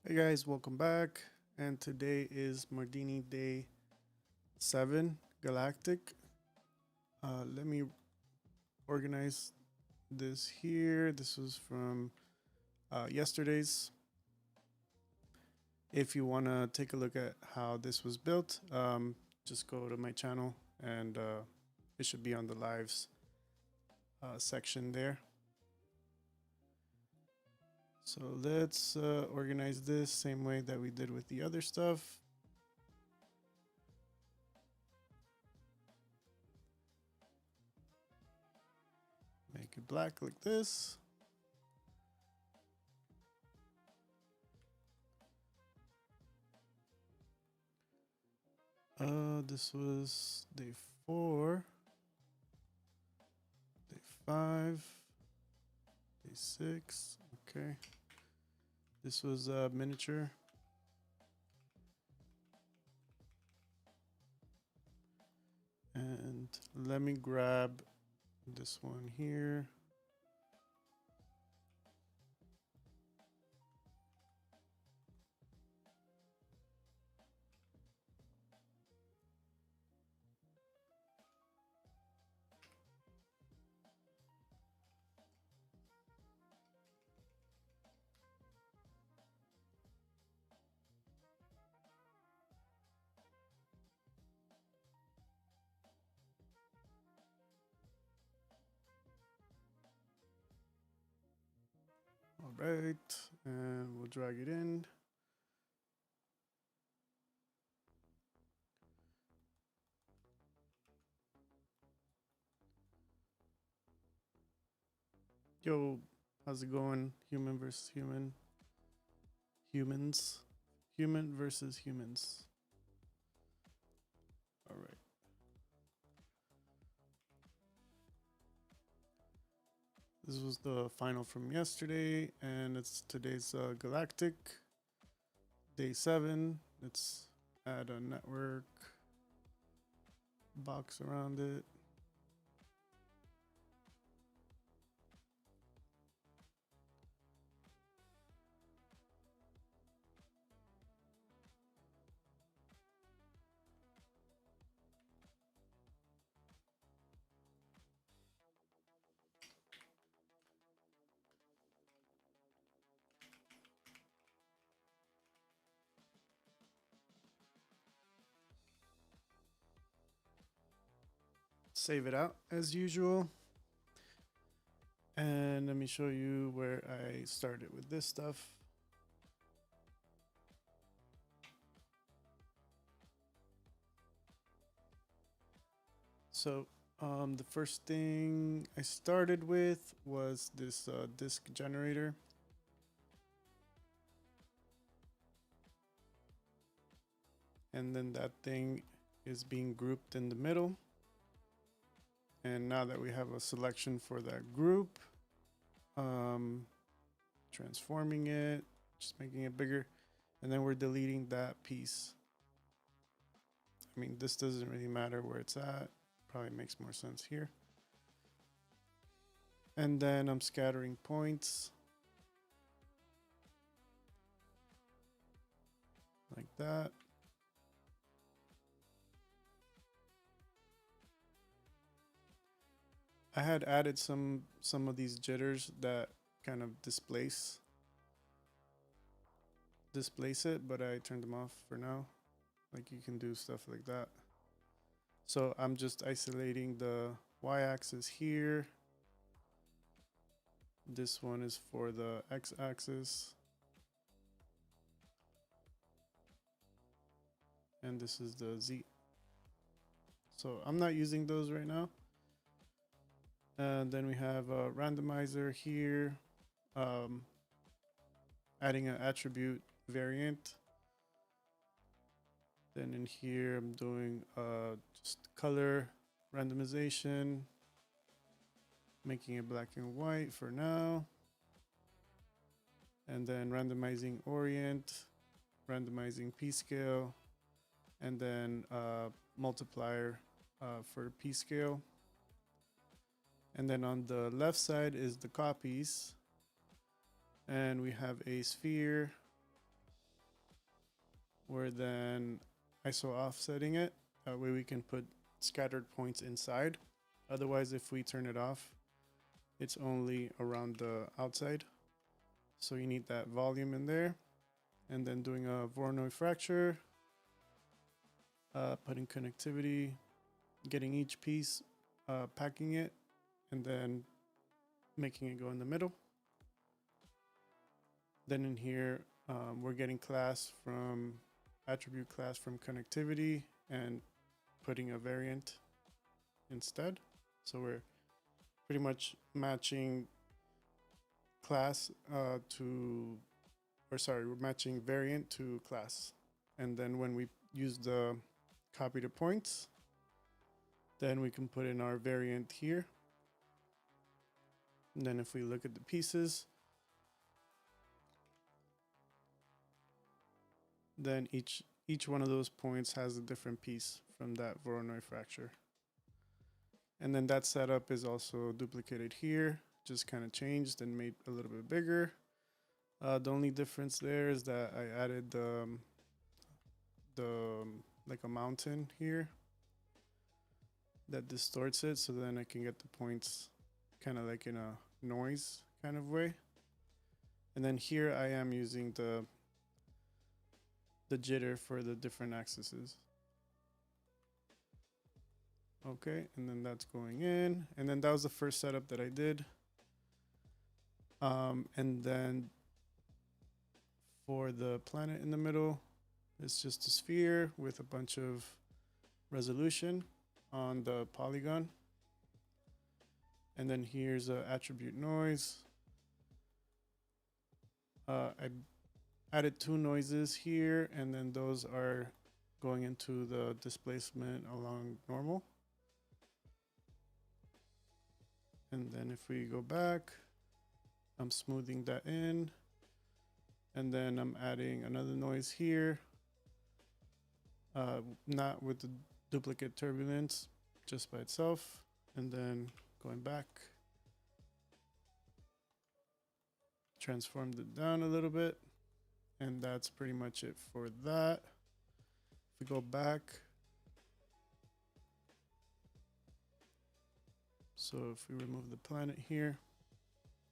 Hey guys, welcome back. And today is Mardini Day 7 Galactic. Let me organize this here. This was from yesterday's. If you want to take a look at how this was built, just go to my channel and it should be on the lives section there. So let's organize this same way that we did with the other stuff. Make it black like this. This was day 4, day 5, day 6. Okay. This was a miniature. And let me grab this one here. All right, and we'll drag it in. Yo, how's it going? Human versus human. Humans. Human versus humans. All right. This was the final from yesterday, and it's today's Galactic. Day 7. Let's add a network box around it. Save it out as usual. And let me show you where I started with this stuff. So the first thing I started with was this disk generator. And then that thing is being grouped in the middle. And now that we have a selection for that group, transforming it, just making it bigger, and then we're deleting that piece. I mean, this doesn't really matter where it's at. Probably makes more sense here. And then I'm scattering points like that. I had added some of these jitters that kind of displace it, but I turned them off for now. Like, you can do stuff like that. So I'm just isolating the y-axis here. This one is for the x-axis. And this is the z. So I'm not using those right now. And then we have a randomizer here, adding an attribute variant. Then in here, I'm doing just color randomization, making it black and white for now. And then randomizing orient, randomizing p-scale, and then multiplier for p-scale. And then on the left side is the copies. And we have a sphere, We're then ISO offsetting it. That way we can put scattered points inside. Otherwise, if we turn it off, it's only around the outside. So you need that volume in there. And then doing a Voronoi fracture, putting connectivity, getting each piece, packing it, and then making it go in the middle. Then in here, we're getting class from attribute class from connectivity and putting a variant instead. So we're pretty much matching class we're matching variant to class. And then when we use the copy to points, then we can put in our variant here. And then if we look at the pieces, then each one of those points has a different piece from that Voronoi fracture. And then that setup is also duplicated here, just kind of changed and made a little bit bigger. The only difference there is that I added like a mountain here that distorts it, so then I can get the points kind of like in a noise kind of way. And then here I am using the jitter for the different axes. Okay, and then that's going in, and then that was the first setup that I did. And then for the planet in the middle, it's just a sphere with a bunch of resolution on the polygon. And then here's an attribute noise. I added 2 noises here, and then those are going into the displacement along normal. And then if we go back, I'm smoothing that in. And then I'm adding another noise here. Not with the duplicate turbulence, just by itself. And then going back, transformed it down a little bit. And that's pretty much it for that. If we go back, so if we remove the planet here,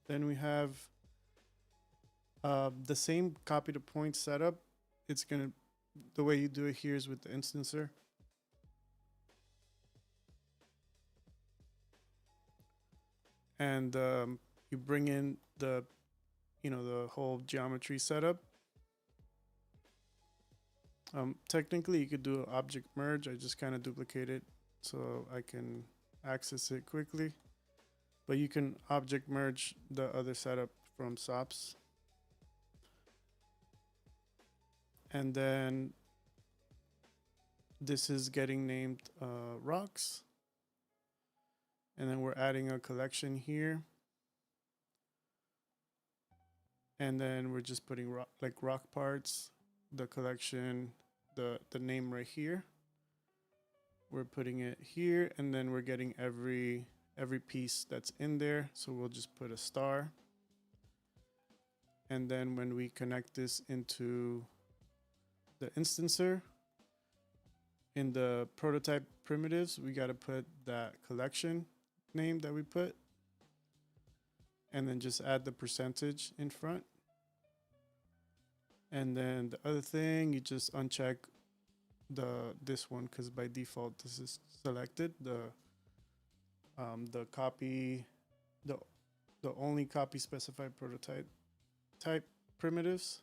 then we have the same copy to point setup. It's gonna, the way you do it here is with the instancer. And you bring in the whole geometry setup. Technically you could do an object merge. I just kind of duplicate it so I can access it quickly. But you can object merge the other setup from SOPs. And then this is getting named rocks. And then we're adding a collection here. And then we're just putting rock parts, the collection, the name right here. We're putting it here, and then we're getting every piece that's in there. So we'll just put a star. And then when we connect this into the instancer, in the prototype primitives, we got to put that collection name that we put, and then just add the percentage in front. And then the other thing, you just uncheck this one, because by default this is selected, the copy, the only copy specified prototype type primitives.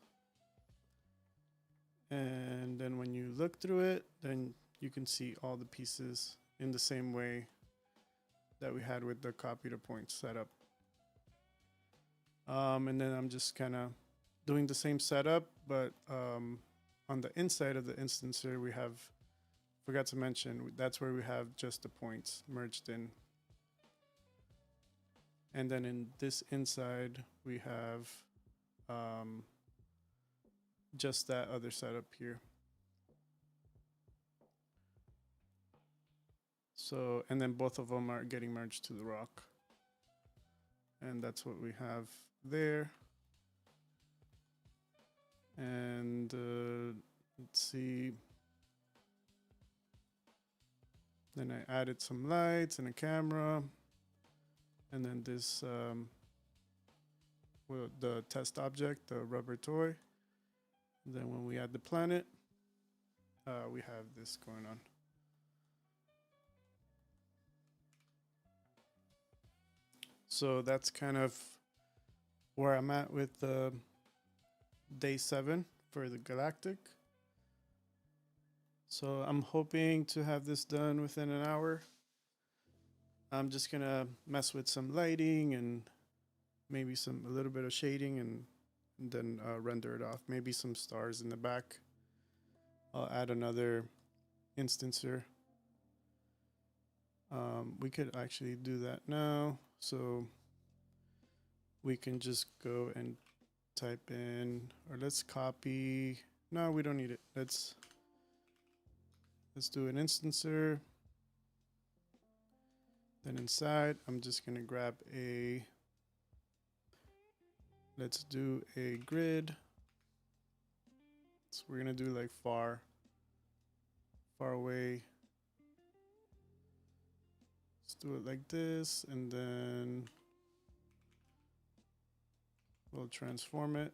And then when you look through it, then you can see all the pieces in the same way that we had with the copy to point setup. And then I'm just kind of doing the same setup, but on the inside of the instancer, we have, forgot to mention, that's where we have just the points merged in. And then in this inside, we have just that other setup here. So, and then both of them are getting merged to the rock. And that's what we have there. And let's see. Then I added some lights and a camera. And then this, well, the test object, the rubber toy. And then when we add the planet, we have this going on. So that's kind of where I'm at with day 7 for the Galactic. So I'm hoping to have this done within an hour. I'm just gonna mess with some lighting and maybe a little bit of shading and then render it off. Maybe some stars in the back. I'll add another instancer. We could actually do that now. So we can just go and type in, or let's copy. No, we don't need it. Let's do an instancer. Then inside, I'm just gonna grab let's do a grid. So we're gonna do like far away. Let's do it like this, and then we'll transform it.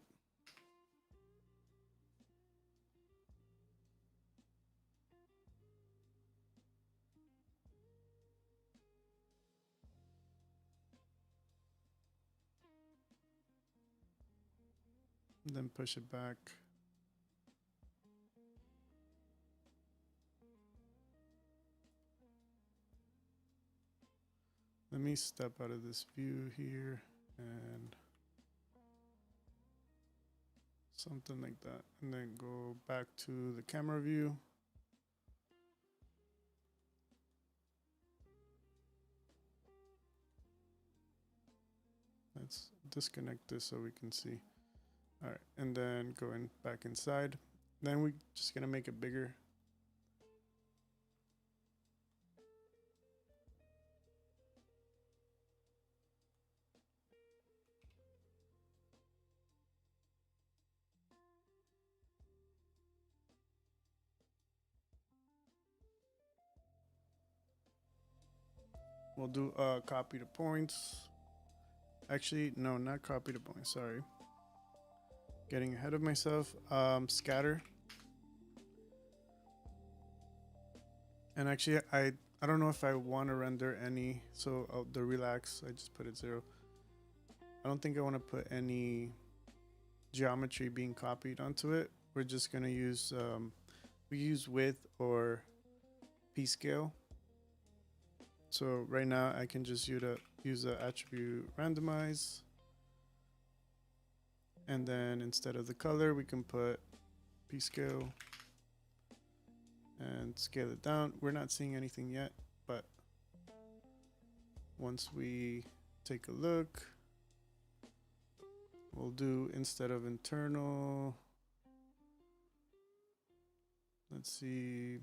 And then push it back. Let me step out of this view here and something like that. And then go back to the camera view. Let's disconnect this so we can see. All right, and then going back inside. Then we're just gonna make it bigger. We'll do copy the points. Actually, no, not copy the points, sorry. Getting ahead of myself. Scatter. And actually, I don't know if I want to render any. So the relax, I just put it 0. I don't think I want to put any geometry being copied onto it. We're just going to use, we use width or p-scale. So right now I can just use the attribute randomize. And then instead of the color, we can put p-scale and scale it down. We're not seeing anything yet, but once we take a look, we'll do, instead of internal, let's see.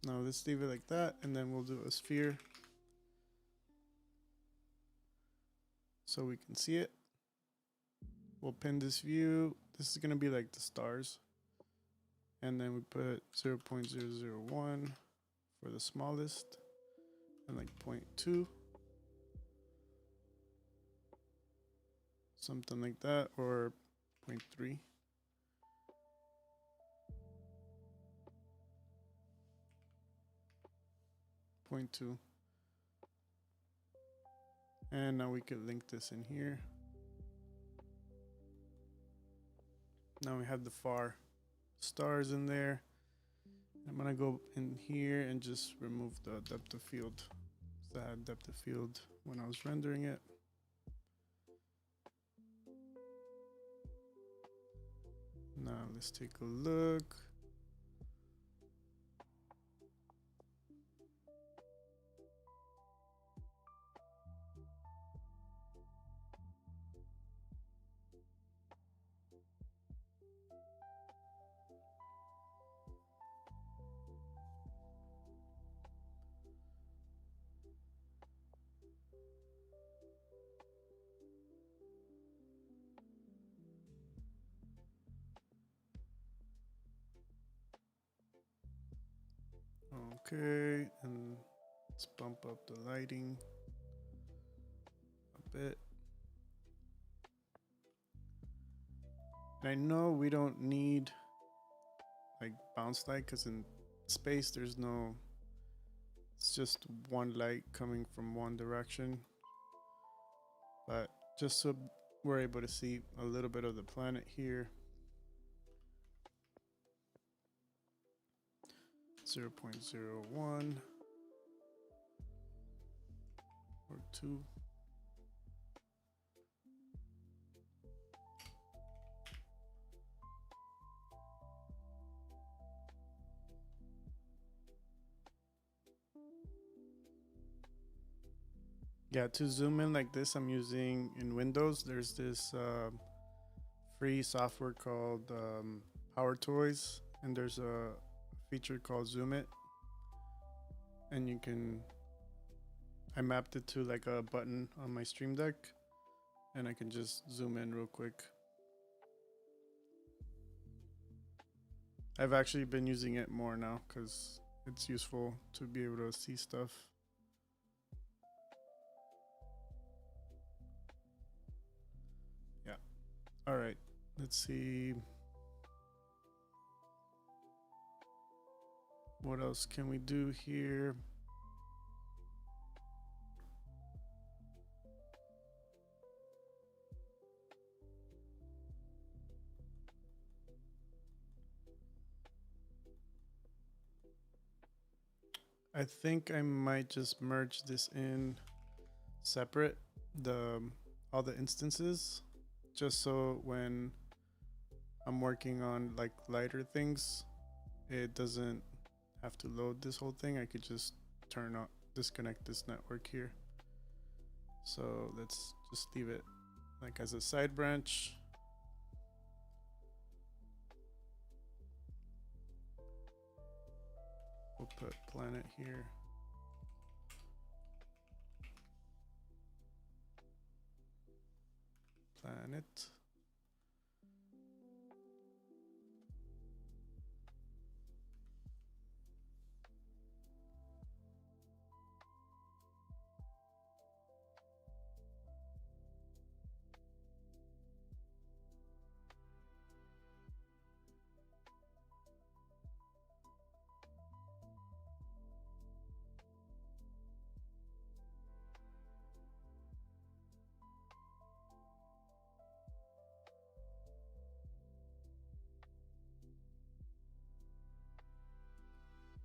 No, let's leave it like that, and then we'll do a sphere so we can see it. We'll pin this view. This is gonna be like the stars, and then we put 0.001 for the smallest, and like 0.2, something like that, or 0.3. .2. And now we could link this in here. Now we have the far stars in there. I'm gonna go in here and just remove the depth of field. So I had depth of field when I was rendering it. Now let's take a look. Okay, and let's bump up the lighting a bit. And I know we don't need like bounce light because in space there's no, it's just one light coming from one direction. But just so we're able to see a little bit of the planet here. 0.01 or 2. Yeah, to zoom in like this, I'm using in Windows, there's this free software called Power Toys, and there's a feature called Zoom It. And you can, I mapped it to like a button on my Stream Deck, and I can just zoom in real quick. I've actually been using it more now because it's useful to be able to see stuff. Yeah. All right. Let's see. What else can we do here? I think I might just merge this in separate, the all the instances, just so when I'm working on like lighter things, it doesn't have to load this whole thing. I could just turn on, disconnect this network here. So let's just leave it like as a side branch. We'll put planet here. Planet.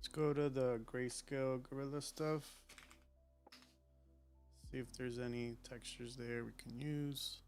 Let's go to the grayscale gorilla stuff. See if there's any textures there we can use.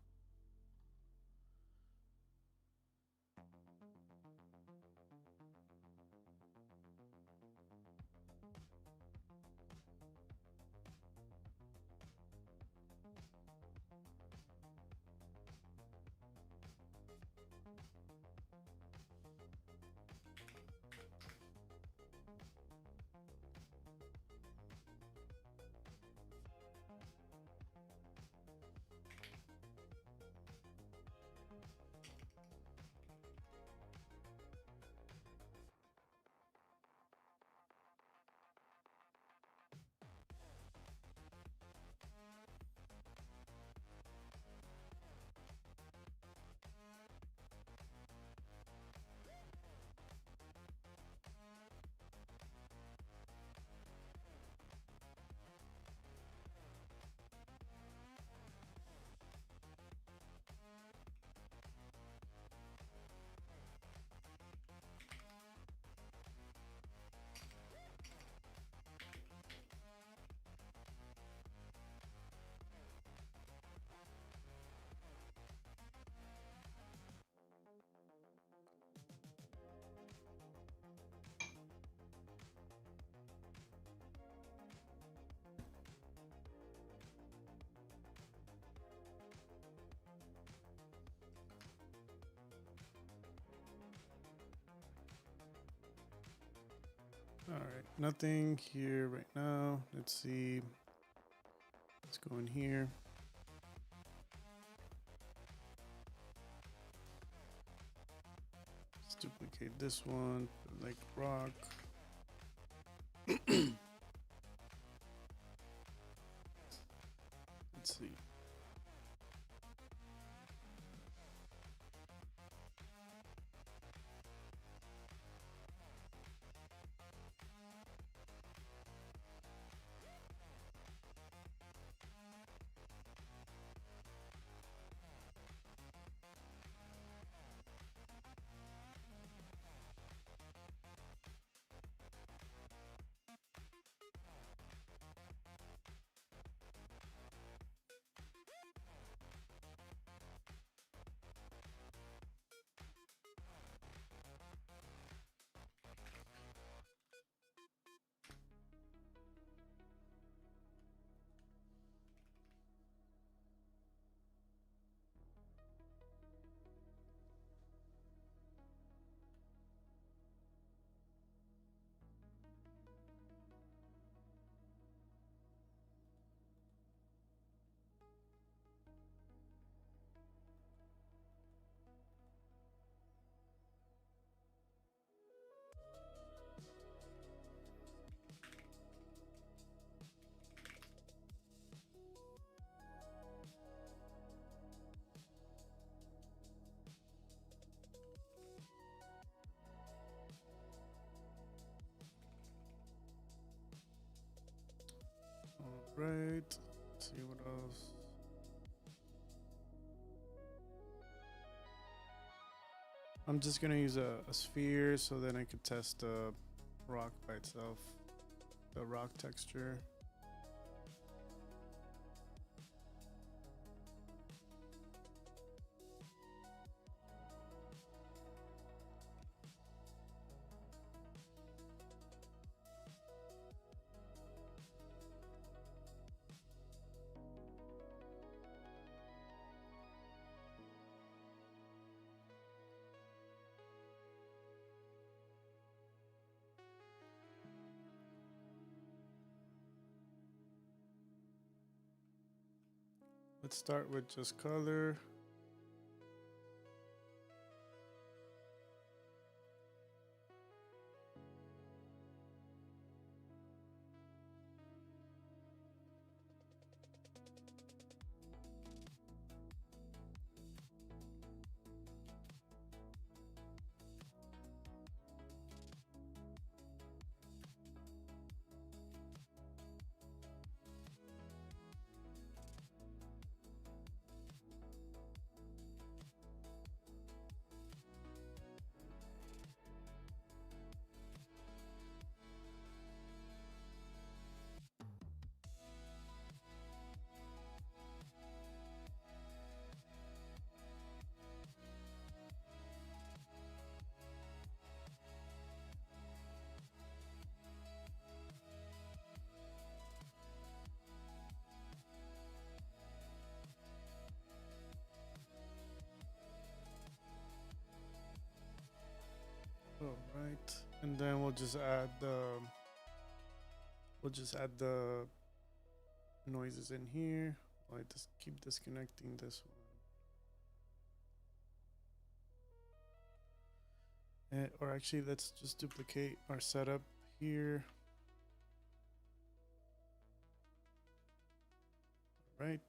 All right, nothing here right now. Let's see. Let's go in here. Let's duplicate this one, like rock. Let's see. All right. Let's see what else. I'm just gonna use a sphere so then I could test the rock by itself, the rock texture. Let's start with just color. All right, and then we'll just add the noises in here. I just keep disconnecting this one. Or actually, let's just duplicate our setup here. All right.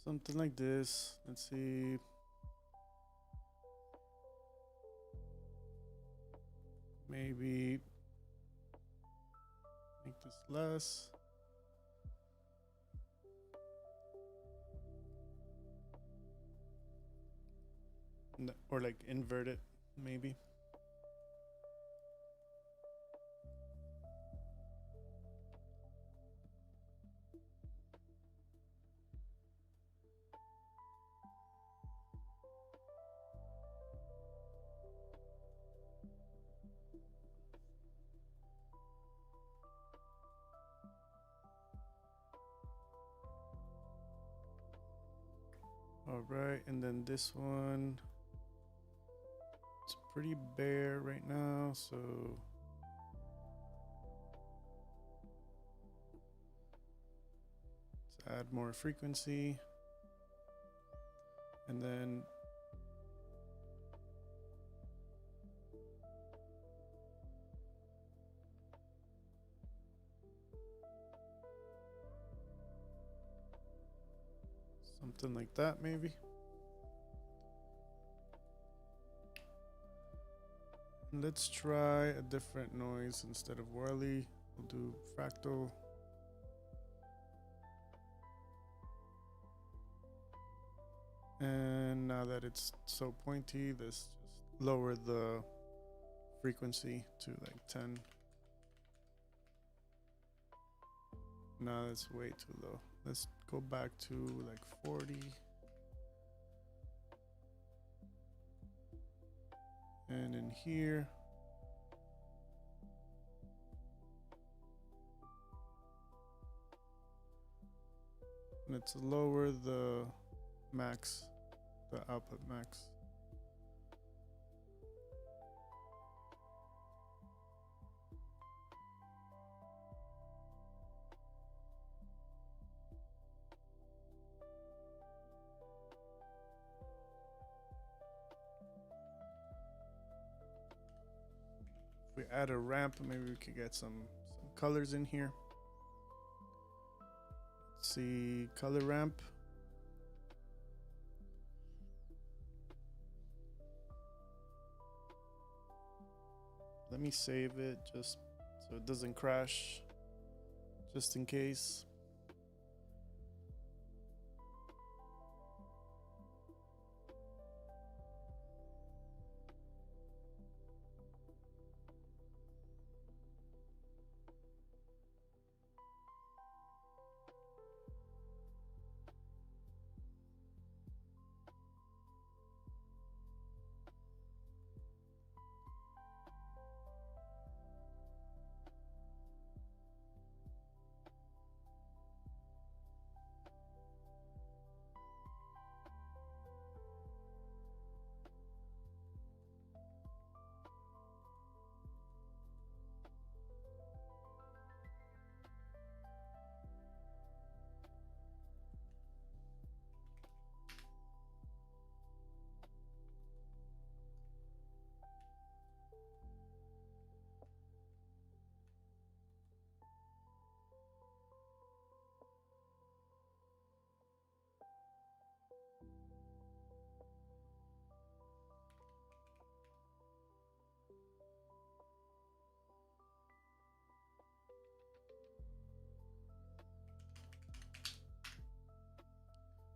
Something like this. Let's see. Maybe make this less. Or like invert it, maybe. All right, and then this one, it's pretty bare right now, so let's add more frequency. And then something like that, maybe. Let's try a different noise instead of whirly. We'll do fractal. And now that it's so pointy, let's just lower the frequency to like 10. No, that's way too low. Let's go back to like 40. And in here, let's lower the max, the output max. If we add a ramp, maybe we could get some colors in here. Let's see, color ramp. Let me save it just so it doesn't crash, just in case.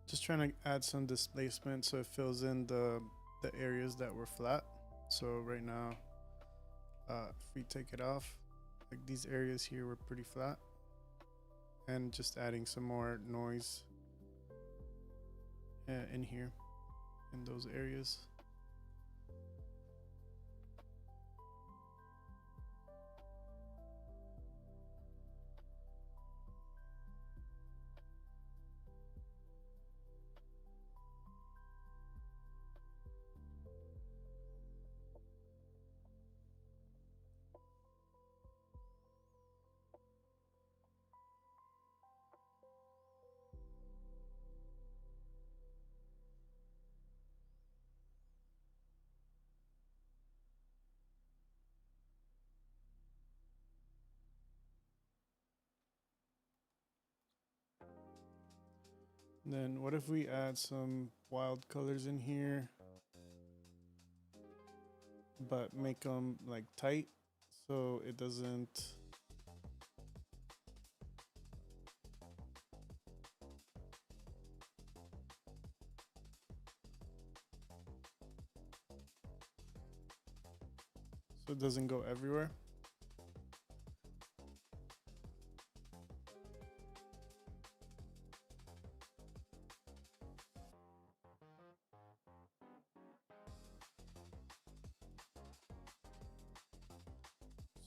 Just trying to add some displacement so it fills in the areas that were flat. So right now, if we take it off, like these areas here were pretty flat, and just adding some more noise in here, in those areas. Then what if we add some wild colors in here, but make them like tight so it doesn't. So it doesn't go everywhere.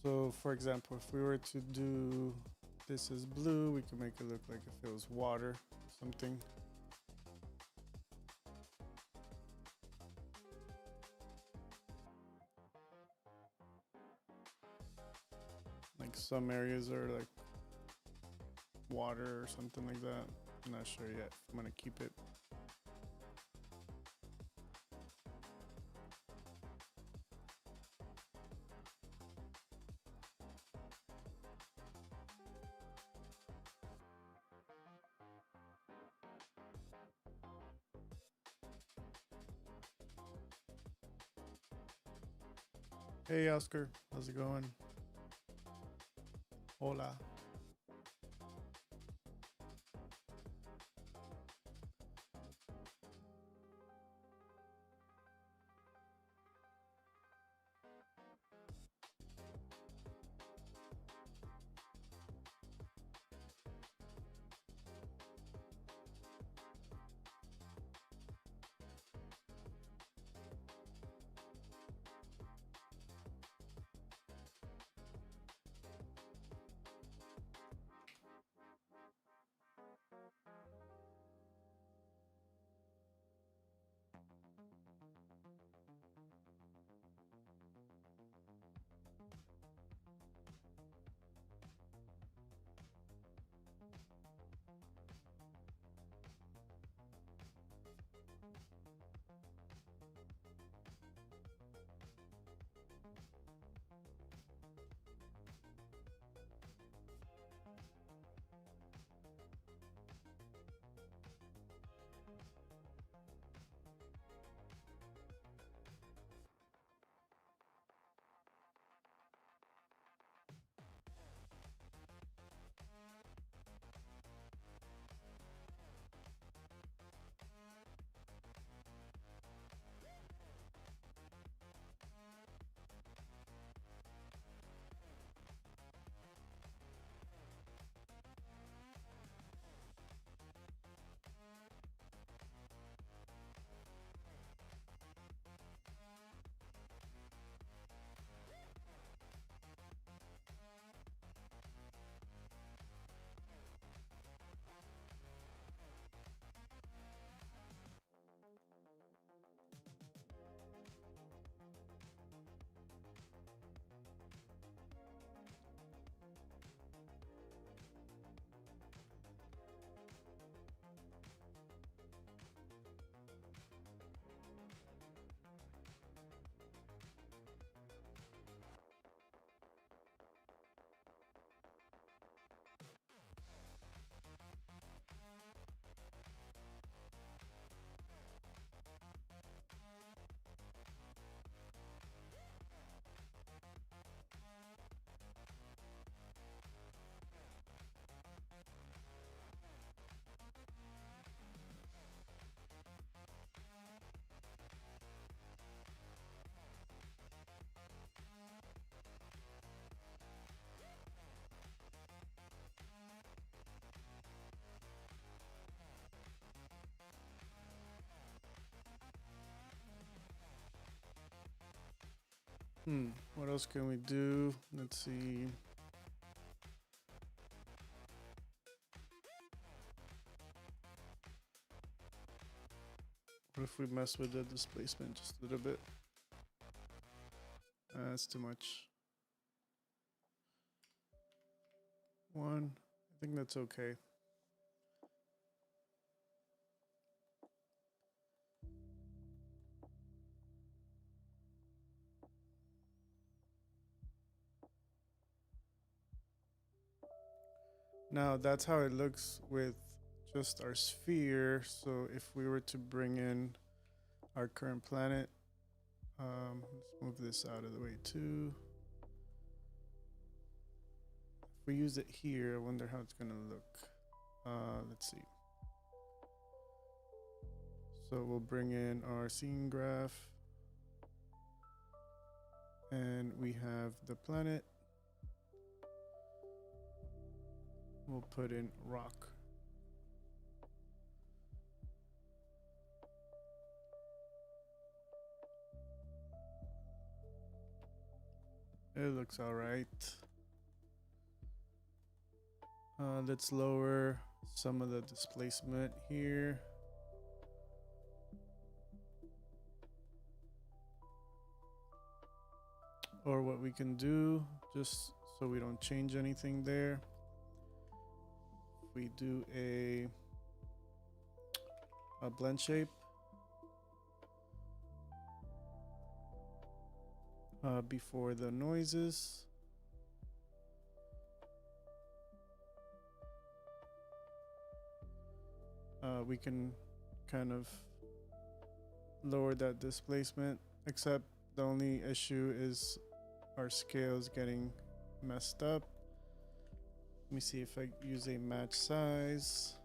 So for example, if we were to do this as blue, we could make it look like if it was water, something. Like some areas are like water or something like that. I'm not sure yet. I'm gonna keep it. Hey Oscar, how's it going? Hola. What else can we do? Let's see. What if we mess with the displacement just a little bit? That's too much. 1. I think that's okay. Now that's how it looks with just our sphere. So if we were to bring in our current planet, let's move this out of the way too. If we use it here, I wonder how it's gonna look. Let's see. So we'll bring in our scene graph, and we have the planet. We'll put in rock. It looks all right. Let's lower some of the displacement here. Or what we can do, just so we don't change anything there, we do a blend shape before the noises. We can kind of lower that displacement, except the only issue is our scale is getting messed up. Let me see if I use a match size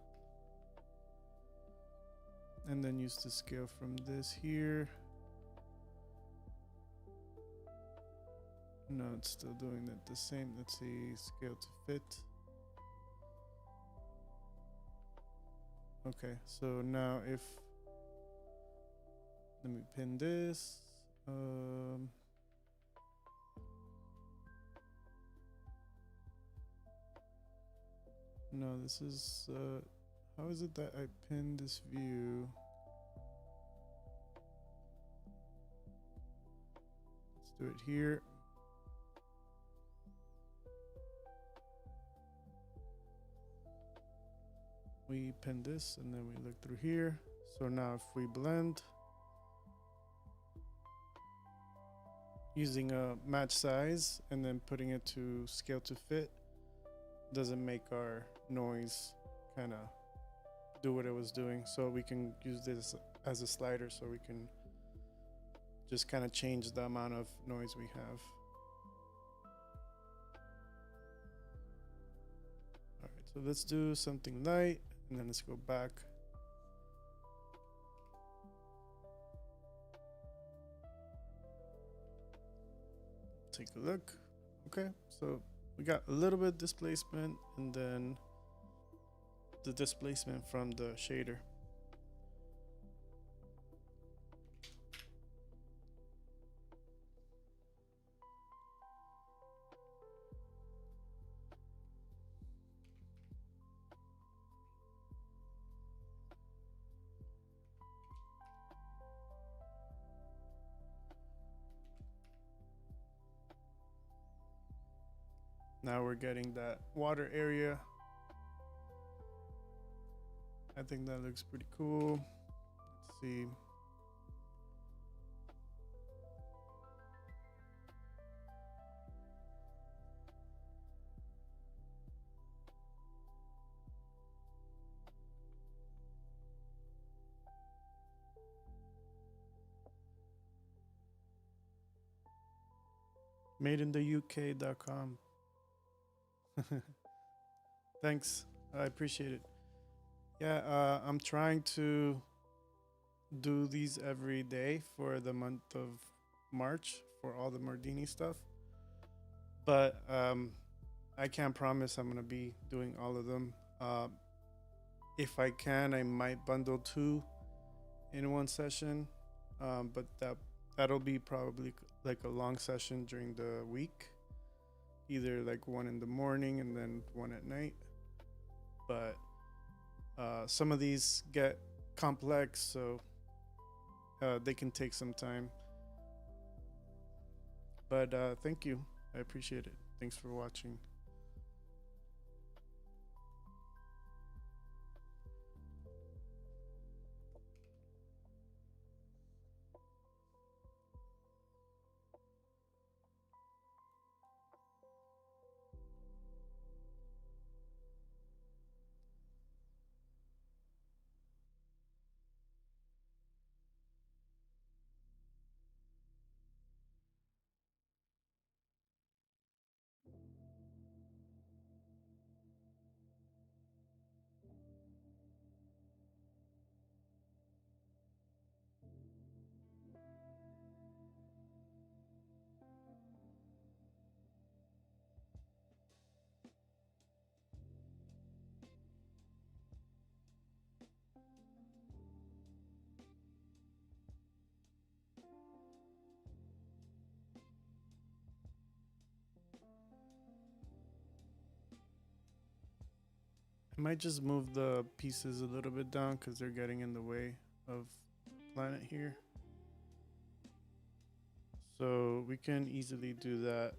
and then use the scale from this here. No, it's still doing it the same. Let's see, scale to fit. Okay, so now if, let me pin this. No, this is, how is it that I pinned this view? Let's do it here. We pin this and then we look through here. So now if we blend using a match size and then putting it to scale to fit, doesn't make our noise kind of do what it was doing. So we can use this as a slider, so we can just kind of change the amount of noise we have. All right, so let's do something light. And then let's go back. Take a look. Okay, so we got a little bit of displacement and then the displacement from the shader. Now we're getting that water area. I think that looks pretty cool. Let's see. Madeintheuk.com. Thanks, I appreciate it. Yeah, I'm trying to do these every day for the month of March for all the Mardini stuff, but I can't promise I'm gonna be doing all of them. If I can, I might bundle 2 in one session, but that'll be probably like a long session during the week, either like 1 in the morning and then 1 at night. But some of these get complex, so they can take some time. But thank you, I appreciate it. Thanks for watching. might just move the pieces a little bit down because they're getting in the way of the planet here. So we can easily do that.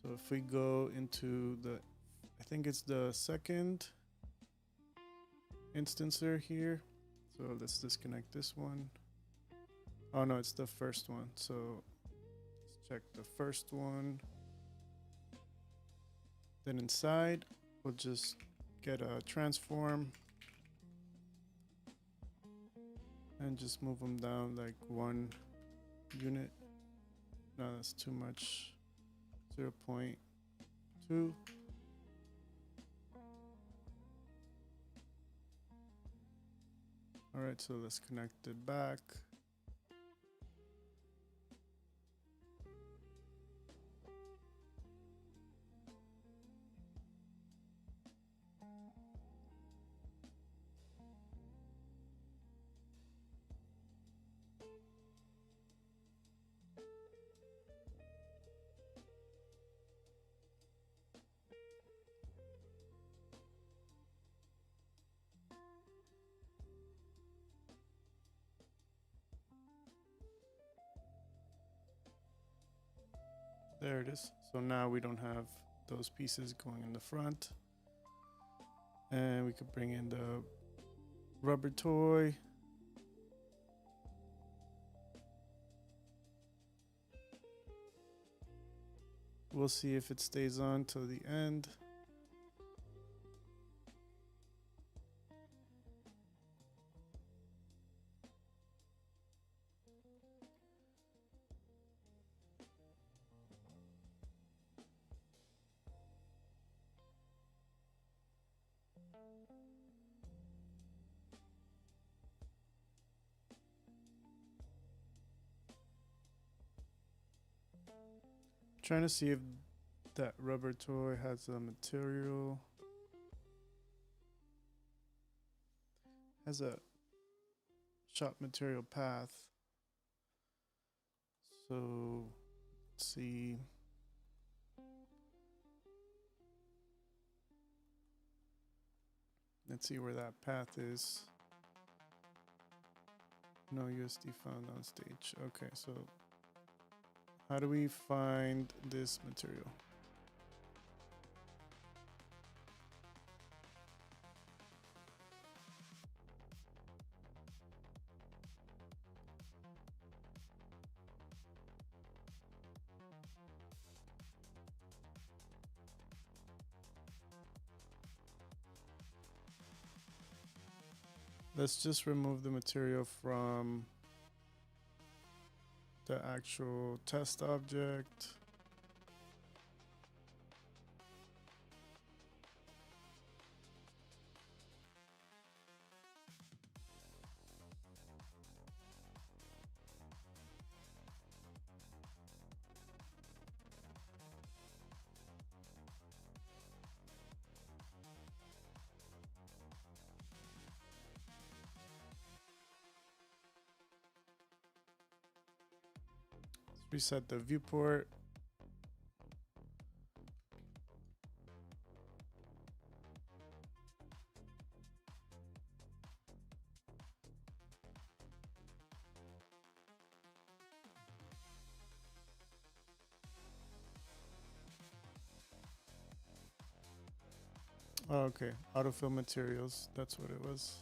So if we go into the, I think it's the second instancer here. So let's disconnect this one. Oh no, it's the first one. So let's check the first one. Then inside, we'll just get a transform and just move them down like 1 unit. No, that's too much. 0.2. All right, so let's connect it back. There it is. So now we don't have those pieces going in the front. And we could bring in the rubber toy. We'll see if it stays on till the end. Trying to see if that rubber toy has a material. Has a shot material path. So let's see. Let's see where that path is. No USD found on stage. Okay, so how do we find this material? Let's just remove the material from the actual test object. Reset the viewport. Oh, okay, autofill materials, that's what it was.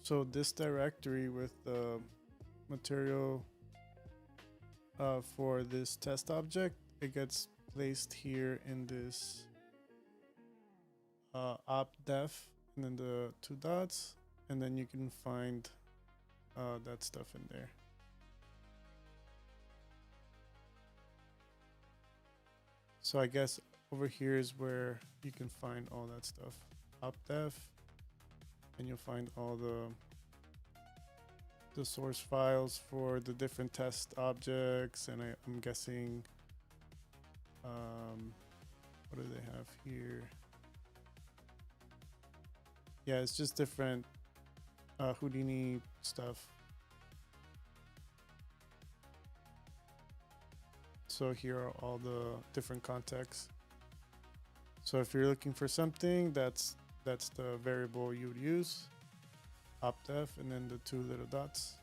So this directory with the material for this test object, it gets placed here in this op def and then the 2 dots, and then you can find that stuff in there. So I guess over here is where you can find all that stuff. Op def, and you'll find all the source files for the different test objects, and I'm guessing what do they have here? Yeah, it's just different Houdini stuff. So here are all the different contexts. So if you're looking for something, that's the variable you would use, opdef, and then the 2 little dots.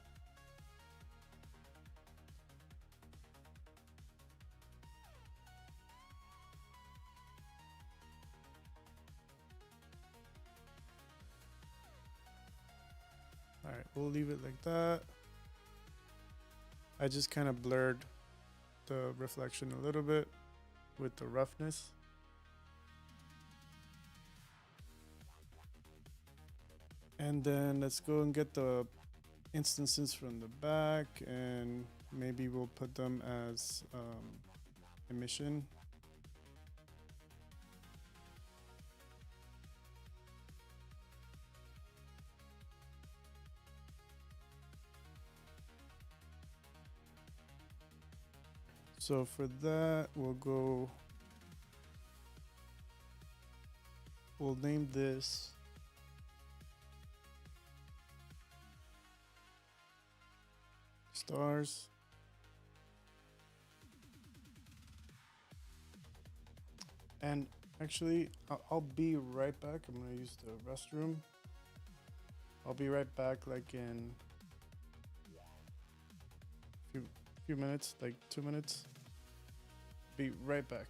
All right, we'll leave it like that. I just kind of blurred the reflection a little bit with the roughness. And then let's go and get the instances from the back, and maybe we'll put them as emission. So for that, we'll name this stars. And actually, I'll be right back. I'm gonna use the restroom. I'll be right back, like in few minutes, like 2 minutes. Be right back.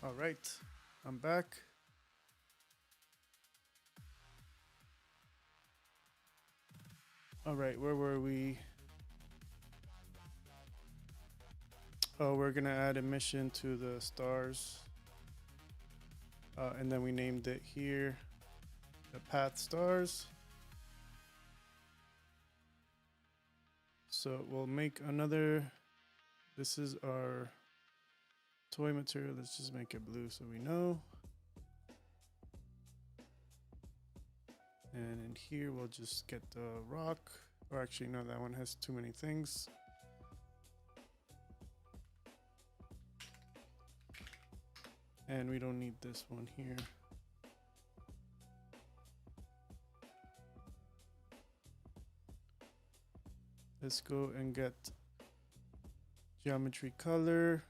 All right, I'm back. All right, where were we? Oh, we're gonna add emission to the stars. And then we named it here, the path stars. So we'll make another, this is our toy material. Let's just make it blue so we know. And in here, we'll just get the rock. Or actually, no, that one has too many things. And we don't need this one here. Let's go and get geometry color.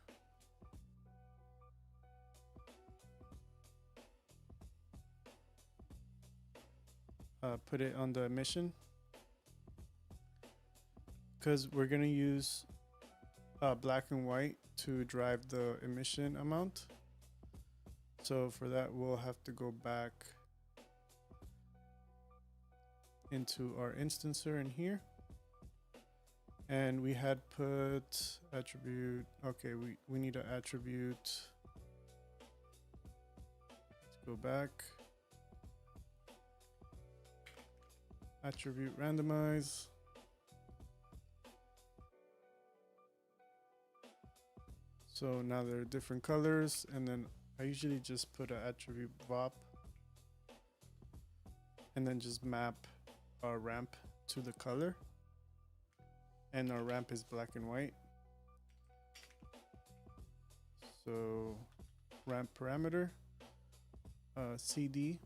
Put it on the emission, because we're gonna use black and white to drive the emission amount. So for that, we'll have to go back into our instancer in here. And we had put attribute. Okay, we need an attribute. Let's go back. Attribute randomize. So now there are different colors, and then I usually just put an attribute VOP and then just map our ramp to the color. And our ramp is black and white. So ramp parameter, CD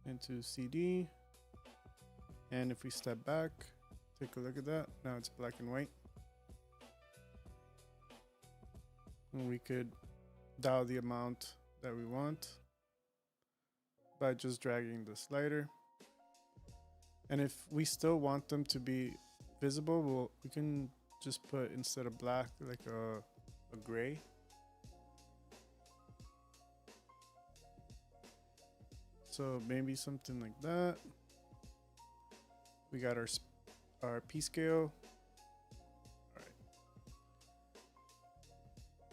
into CD. And if we step back, take a look at that. Now it's black and white. And we could dial the amount that we want by just dragging the slider. And if we still want them to be visible, we can just put, instead of black, like a gray. So maybe something like that. We got our P scale. All right.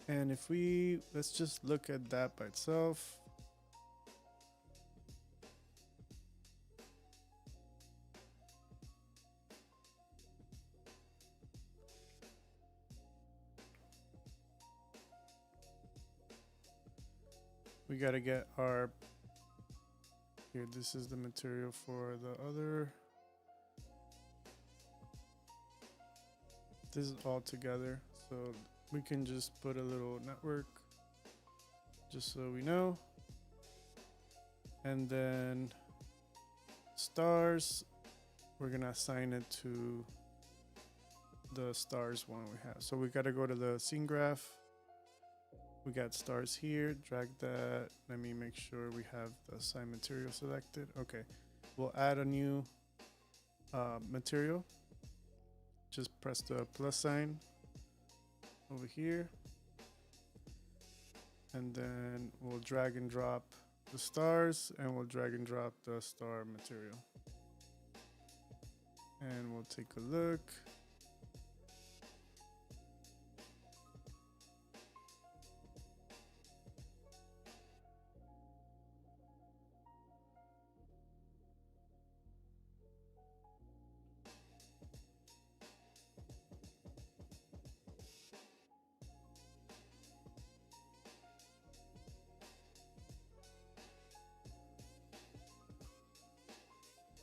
And if let's just look at that by itself. We got to get our, here, this is the material for the other. This is all together. So we can just put a little network just so we know. And then stars, we're going to assign it to the stars one we have. So we got to go to the scene graph. We got stars here, drag that. Let me make sure we have the assign material selected. Okay, we'll add a new material. Just press the plus sign over here. And then we'll drag and drop the stars, and we'll drag and drop the star material. And we'll take a look.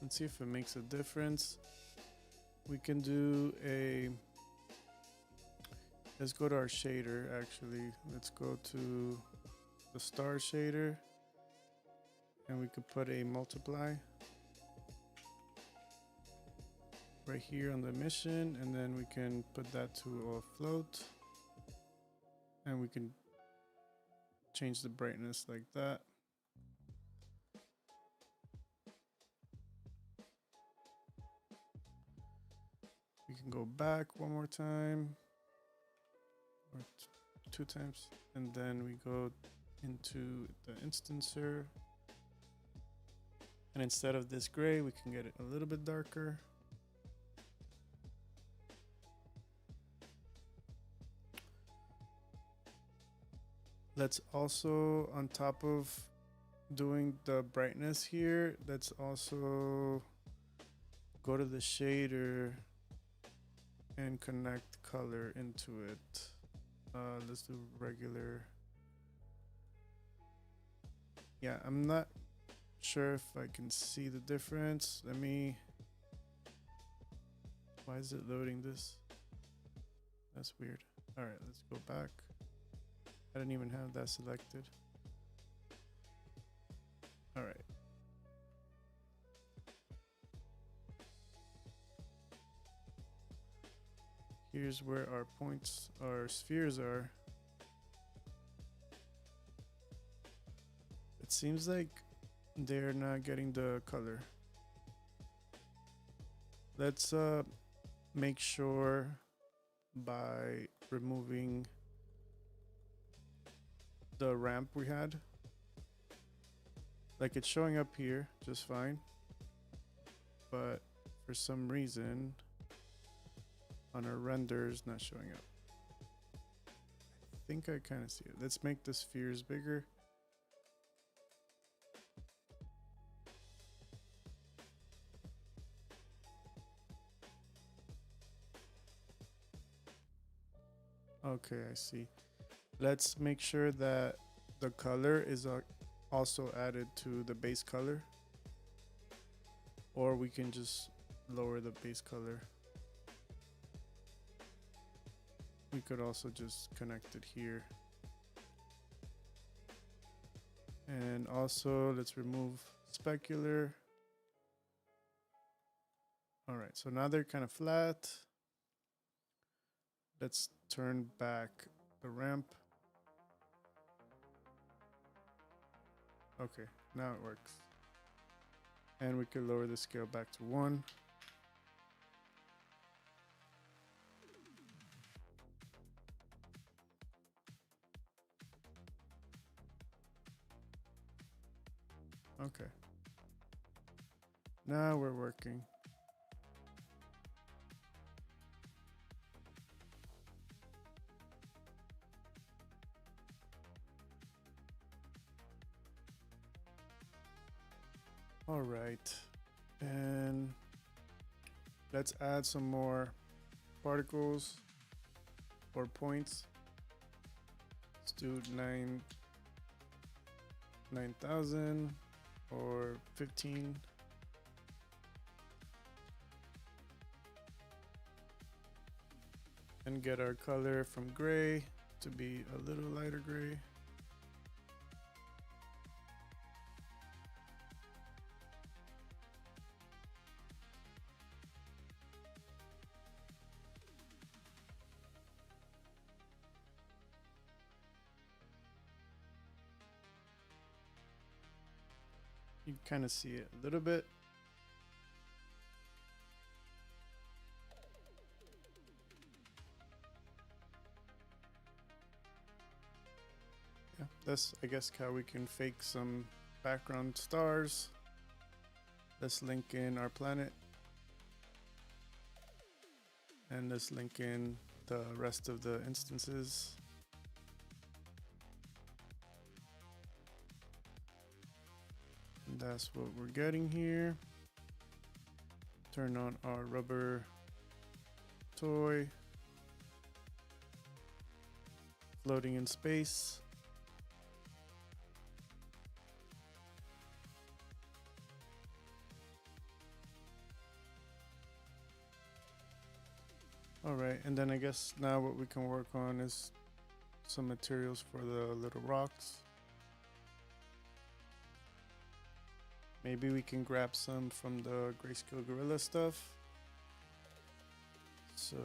Let's see if it makes a difference. We can do let's go to our shader actually. Let's go to the star shader, and we could put a multiply right here on the emission, and then we can put that to a float, and we can change the brightness like that. We can go back one more time, or two times, and then we go into the instancer. And instead of this gray, we can get it a little bit darker. Let's also, on top of doing the brightness here, let's also go to the shader and connect color into it. Let's do regular. Yeah, I'm not sure if I can see the difference. Why is it loading this? That's weird. All right, let's go back. I didn't even have that selected. All right. Here's where our points, our spheres are. It seems like they're not getting the color. Let's make sure by removing the ramp we had. Like it's showing up here just fine, but for some reason on our renders not showing up. I think I kind of see it. Let's make the spheres bigger. Okay, I see. Let's make sure that the color is also added to the base color, or we can just lower the base color. We could also just connect it here. And also let's remove specular. All right, so now they're kind of flat. Let's turn back the ramp. Okay, now it works. And we could lower the scale back to 1. Okay. Now we're working. All right. And let's add some more particles or points. Let's do 9,000 or 15. And get our color from gray to be a little lighter gray. You can kind of see it a little bit. Yeah, that's, I guess, how we can fake some background stars. Let's link in our planet. And let's link in the rest of the instances. And that's what we're getting here. Turn on our rubber toy. Floating in space. All right, and then I guess now what we can work on is some materials for the little rocks. Maybe we can grab some from the Grayscale Gorilla stuff. So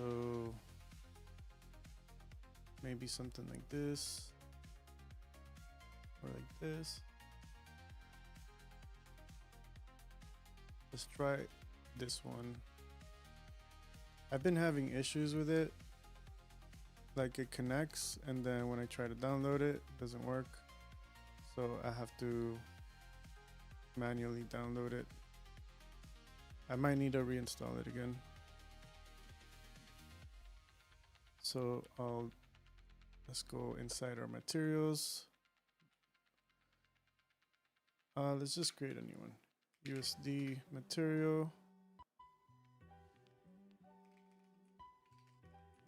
maybe something like this or like this. Let's try this one. I've been having issues with it. Like it connects and then when I try to download it, it doesn't work. So I have to manually download it. I might need to reinstall it again. So let's go inside our materials. Let's just create a new one. USD material.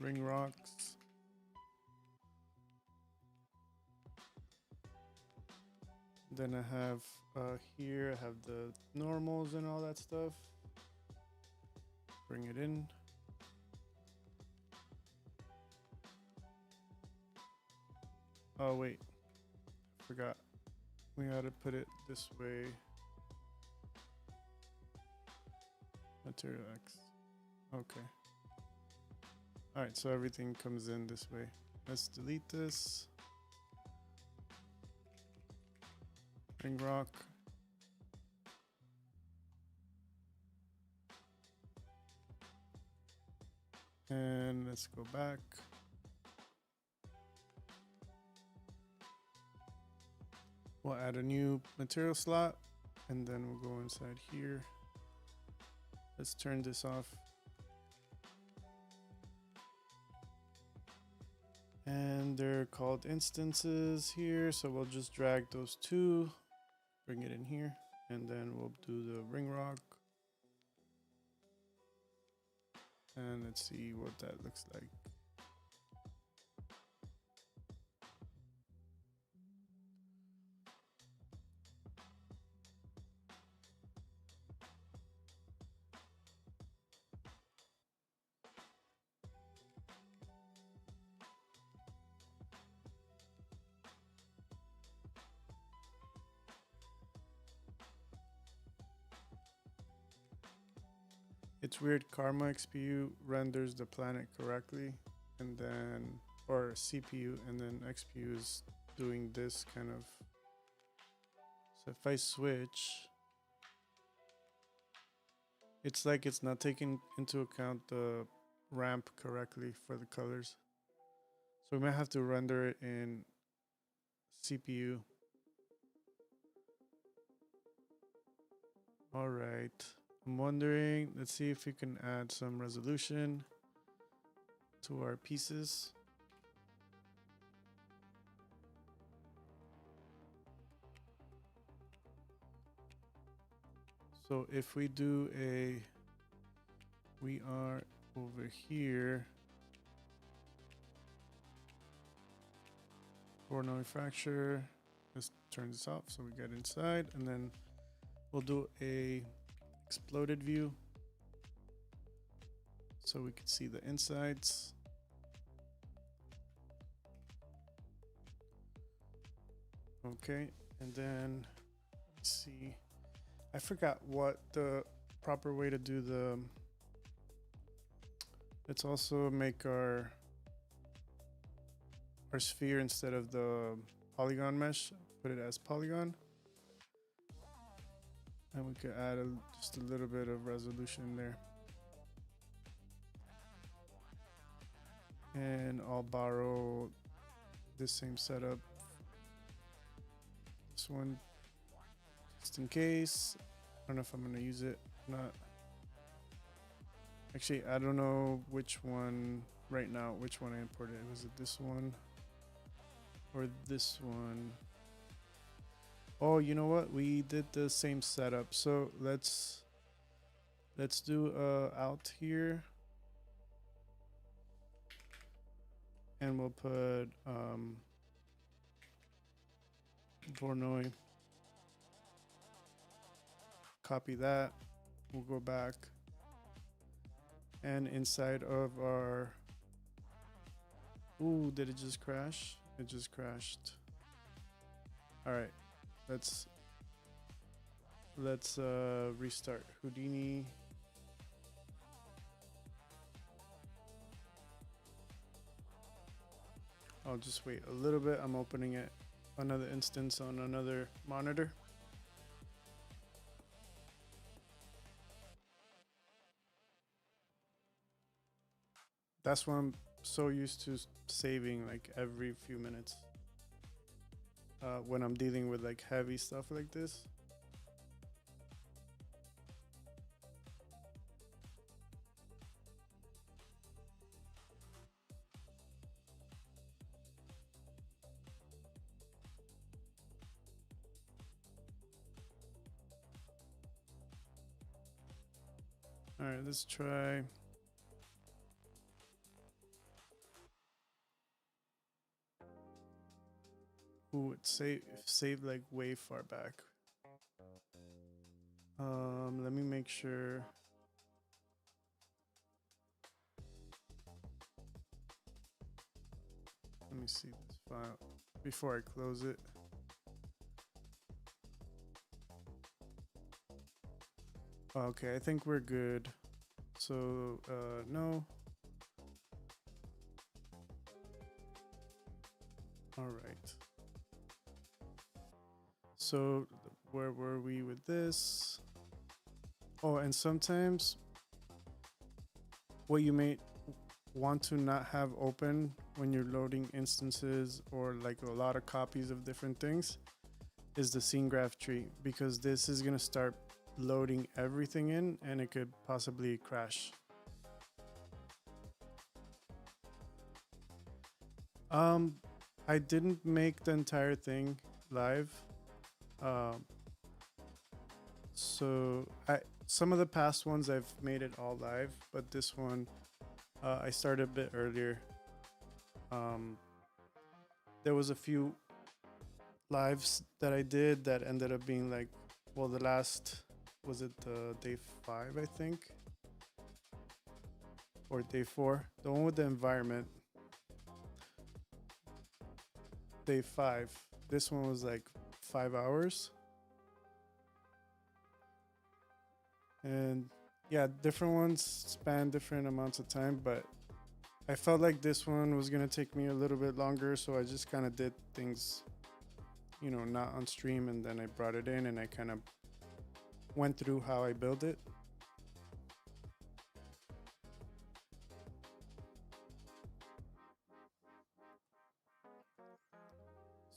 Ring rocks. Then I have here I have the normals and all that stuff. Bring it in. Oh wait, forgot. We gotta put it this way. Material X. Okay. All right, so everything comes in this way. Let's delete this. Ring rock. And let's go back. We'll add a new material slot and then we'll go inside here. Let's turn this off. And they're called instances here. So we'll just drag those two, bring it in here, and then we'll do the ring rock. And let's see what that looks like. It's weird, Karma XPU renders the planet correctly, and then, or CPU, and then XPU is doing this kind of. So if I switch, it's like it's not taking into account the ramp correctly for the colors. So we might have to render it in CPU. All right. I'm wondering, let's see if we can add some resolution to our pieces. So if we do we are over here, Voronoi fracture. Let's turn this off so we get inside, and then we'll do a exploded view so we can see the insides. Okay, and then let's see. I forgot what the proper way to do the. Let's also make our sphere instead of the polygon mesh. Put it as polygon. And we could add just a little bit of resolution there. And I'll borrow this same setup. This one, just in case. I don't know if I'm gonna use it or not. Actually, I don't know which one right now, which one I imported. Was it this one or this one? Oh, you know what? We did the same setup. So let's do out here. And we'll put Voronoi. Copy that. We'll go back. And inside of our, ooh, did it just crash? It just crashed. All right, let's restart Houdini. I'll just wait a little bit. I'm opening it, another instance on another monitor. That's why I'm so used to saving like every few minutes when I'm dealing with like heavy stuff like this. All right, let's try. Ooh, it saved like way far back. Let me make sure. Let me see this file before I close it. Okay, I think we're good. So, no. All right. So where were we with this? Oh, and sometimes what you may want to not have open when you're loading instances or like a lot of copies of different things is the scene graph tree, because this is going to start loading everything in and it could possibly crash. I didn't make the entire thing live. So some of the past ones I've made it all live, but this one I started a bit earlier. There was a few lives that I did that ended up being like, well, the last, was it day 5, I think, or day 4, the one with the environment, day 5. This one was like 5 hours. And yeah, different ones span different amounts of time, but I felt like this one was gonna take me a little bit longer, so I just kind of did things, you know, not on stream, and then I brought it in and I kind of went through how I build it.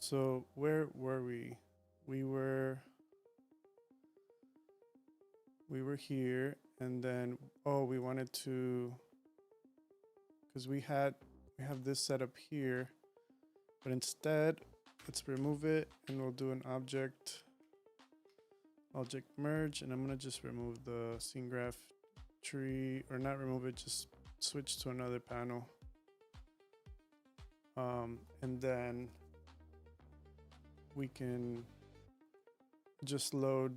So where were we? We were here, and then we wanted to, because we have this set up here, but instead let's remove it and we'll do an object merge, and I'm gonna just remove the scene graph tree, or not remove it, just switch to another panel. And then we can just load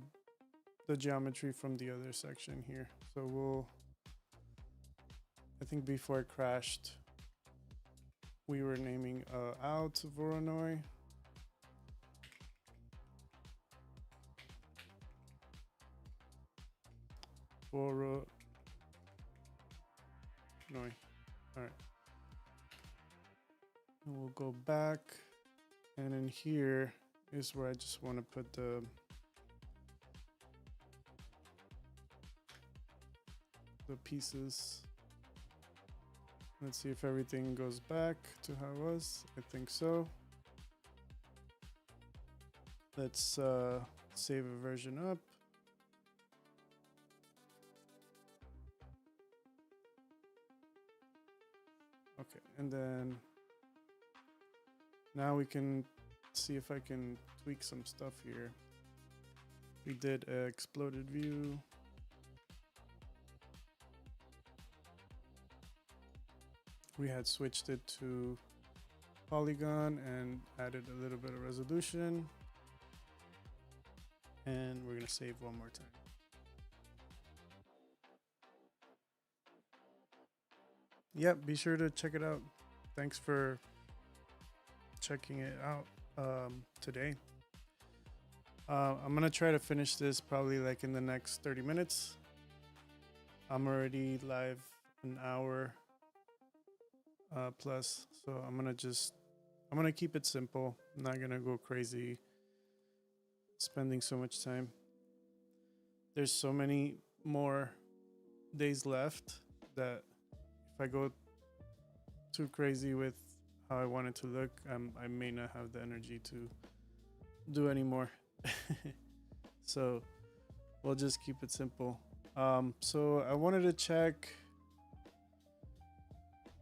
the geometry from the other section here. So I think before it crashed, we were naming out Voronoi. Voronoi. All right. And we'll go back, and in here is where I just want to put the pieces. Let's see if everything goes back to how it was. I think so. Let's save a version up. Okay, and then now we can see if I can tweak some stuff here. We did an exploded view. We had switched it to polygon and added a little bit of resolution. And we're gonna save one more time. Yep, be sure to check it out. Thanks for checking it out today. I'm gonna try to finish this probably like in the next 30 minutes. I'm already live an hour plus, so I'm gonna keep it simple. I'm not gonna go crazy spending so much time. There's so many more days left that if I go too crazy with how I want it to look, I may not have the energy to do anymore. So we'll just keep it simple. So I wanted to check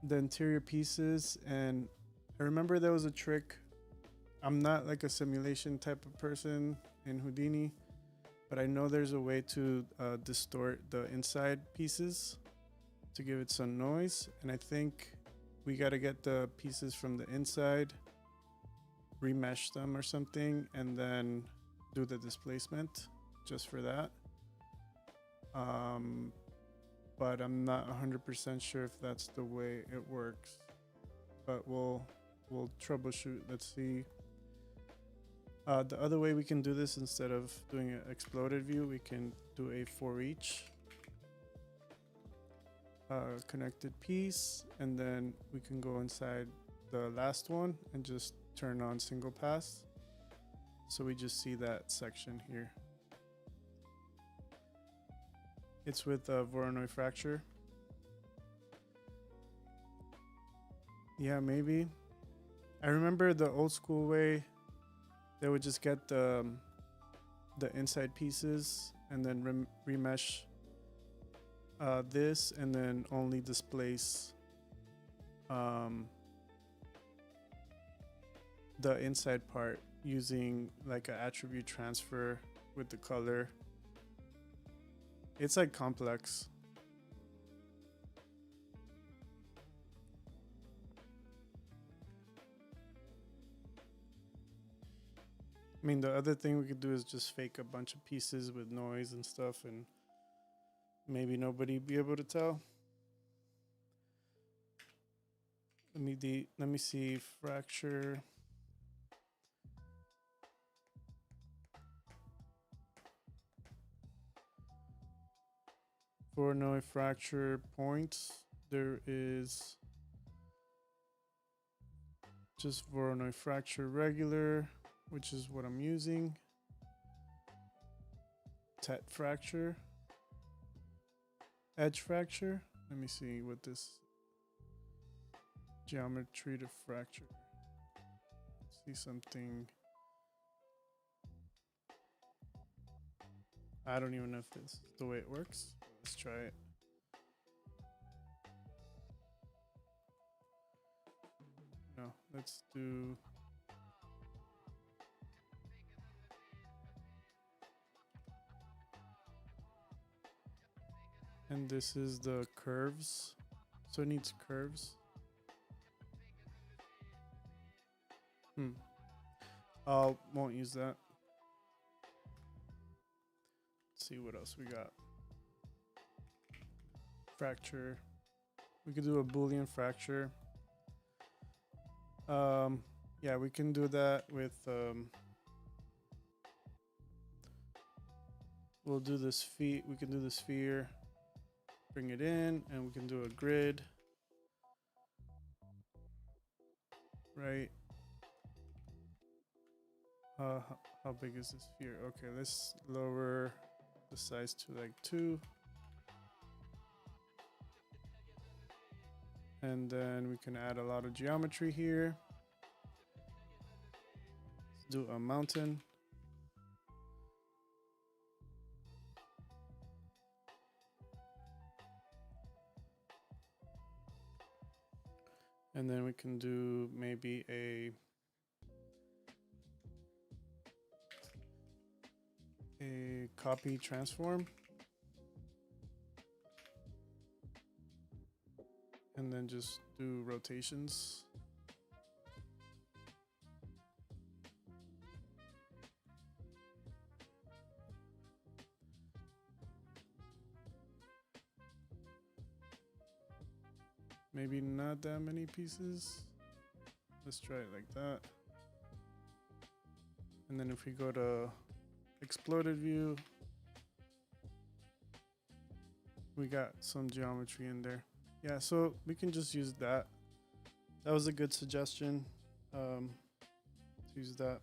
the interior pieces, and I remember there was a trick. I'm not like a simulation type of person in Houdini, but I know there's a way to distort the inside pieces to give it some noise, and I think we got to get the pieces from the inside, remesh them or something, and then do the displacement just for that. But I'm not 100% sure if that's the way it works, but we'll troubleshoot. Let's see. The other way we can do this, instead of doing an exploded view, we can do a for each connected piece, and then we can go inside the last one and just turn on single pass. So we just see that section here. It's with Voronoi fracture. Yeah, maybe. I remember the old school way they would just get the inside pieces and then remesh this, and then only displace the inside part using like an attribute transfer with the color. It's like complex. I mean, the other thing we could do is just fake a bunch of pieces with noise and stuff, and maybe nobody be able to tell. Let me see fracture. For no fracture points, there is just Voronoi fracture regular, which is what I'm using. Tet fracture. Edge fracture. Let me see what this geometry to fracture. See something. I don't even know if this is the way it works. Let's try it. No, let's do. And this is the curves. So it needs curves. I won't use that. Let's see what else we got. Fracture. We could do a Boolean fracture. Yeah, we can do that with we'll do this sphere. We can do the sphere, bring it in, and we can do a grid. Right. How big is this sphere? Okay, let's lower the size to like 2. And then we can add a lot of geometry here. Let's do a mountain. And then we can do maybe a copy transform. And then just do rotations. Maybe not that many pieces. Let's try it like that. And then if we go to exploded view, we got some geometry in there. Yeah, so we can just use that. That was a good suggestion. To use that.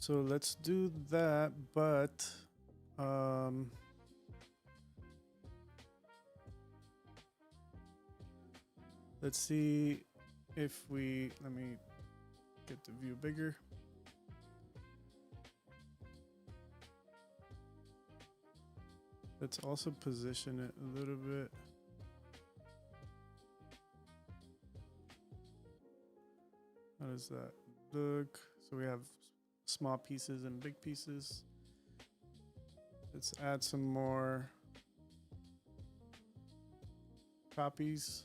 So let's do that, but let's see if we, let me get the view bigger. Let's also position it a little bit. How does that look? So we have small pieces and big pieces. Let's add some more copies.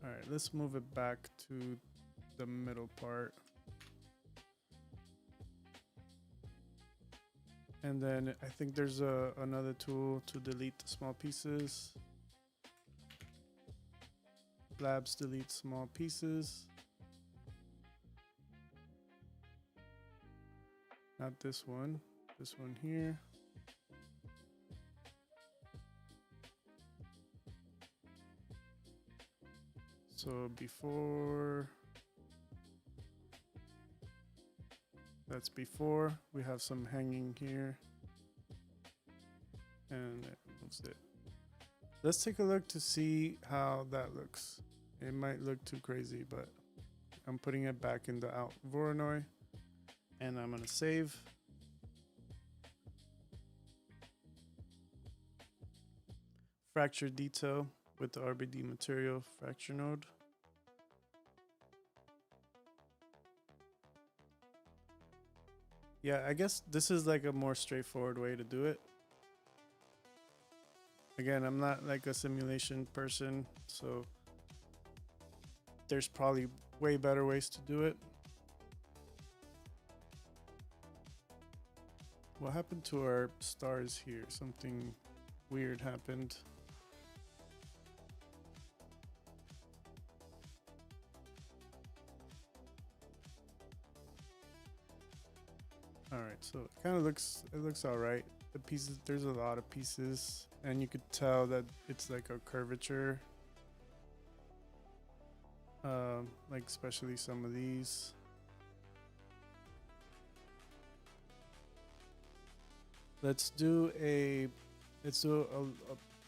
All right, let's move it back to the middle part. And then I think there's another tool to delete the small pieces. Blabs delete small pieces. Not this one here. So before, that's before, we have some hanging here. and it moves it. Let's take a look to see how that looks. It might look too crazy, but I'm putting it back in the out Voronoi, and I'm gonna save. Fracture detail with the RBD material fracture node. Yeah, I guess this is like a more straightforward way to do it. Again, I'm not like a simulation person, so there's probably way better ways to do it. What happened to our stars here? Something weird happened. All right, so it kind of looks all right. The pieces, there's a lot of pieces, and you could tell that it's like a curvature. Like especially some of these. Let's do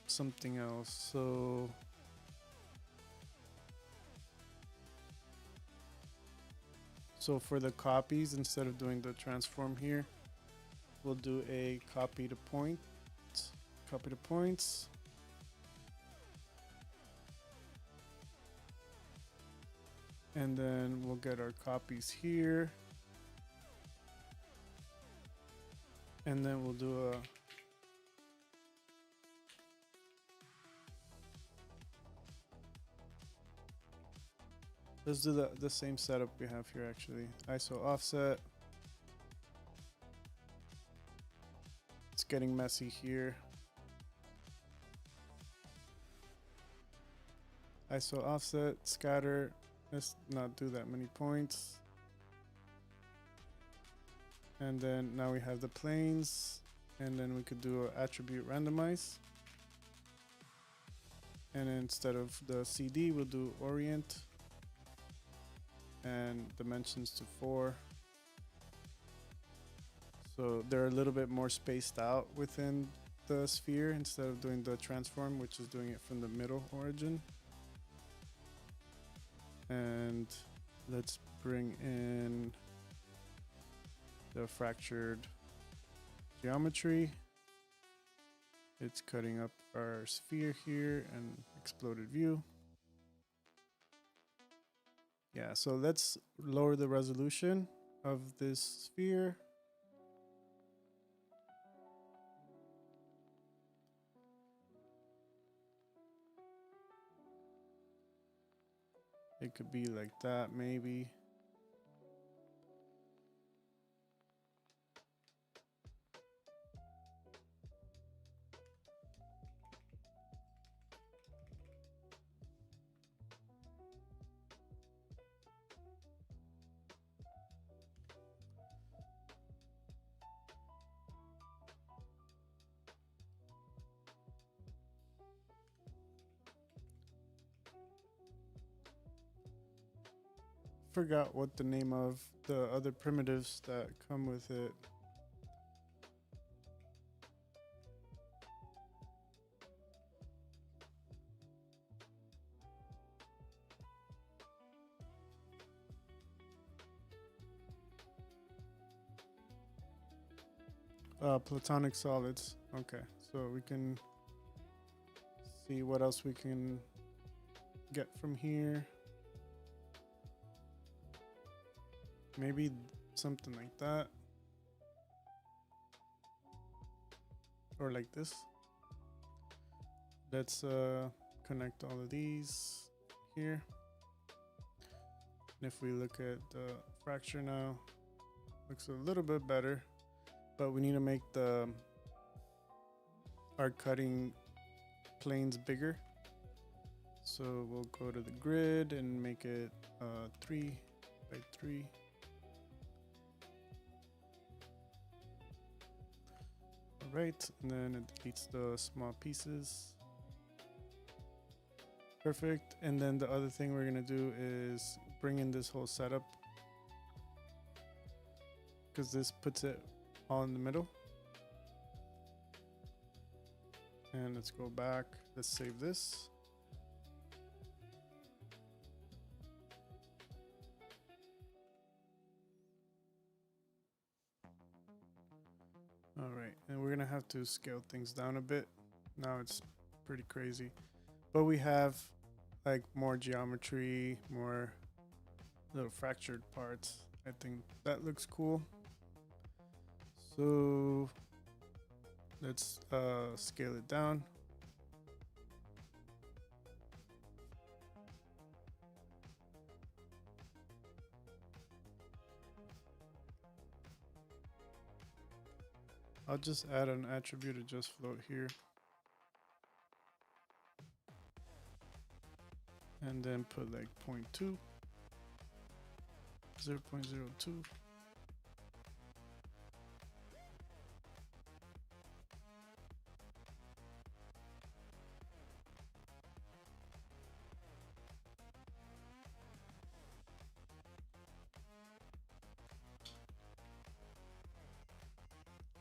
something else. So for the copies, instead of doing the transform here, we'll do a copy to points. And then we'll get our copies here. And then we'll do a let's do the same setup we have here actually. ISO offset. It's getting messy here. ISO offset, scatter. Let's not do that many points. And then now we have the planes, and then we could do an attribute randomize. And instead of the CD, we'll do orient and dimensions to 4. So they're a little bit more spaced out within the sphere instead of doing the transform, which is doing it from the middle origin. And let's bring in the fractured geometry. It's cutting up our sphere here and exploded view. Yeah, so let's lower the resolution of this sphere. It could be like that, maybe. Forgot what the name of the other primitives that come with it. Platonic solids. Okay, so we can see what else we can get from here. Maybe something like that. Or like this. Let's connect all of these here. And if we look at the fracture now, looks a little bit better, but we need to make our cutting planes bigger. So we'll go to the grid and make it 3 by 3. Right, and then it deletes the small pieces. Perfect. And then the other thing we're gonna do is bring in this whole setup, because this puts it all in the middle. And let's go back. Let's save this. All right, and we're gonna have to scale things down a bit. Now it's pretty crazy, but we have like more geometry, more little fractured parts. I think that looks cool. So let's scale it down. I'll just add an attribute adjust float here. And then put like 0.2, 0.02.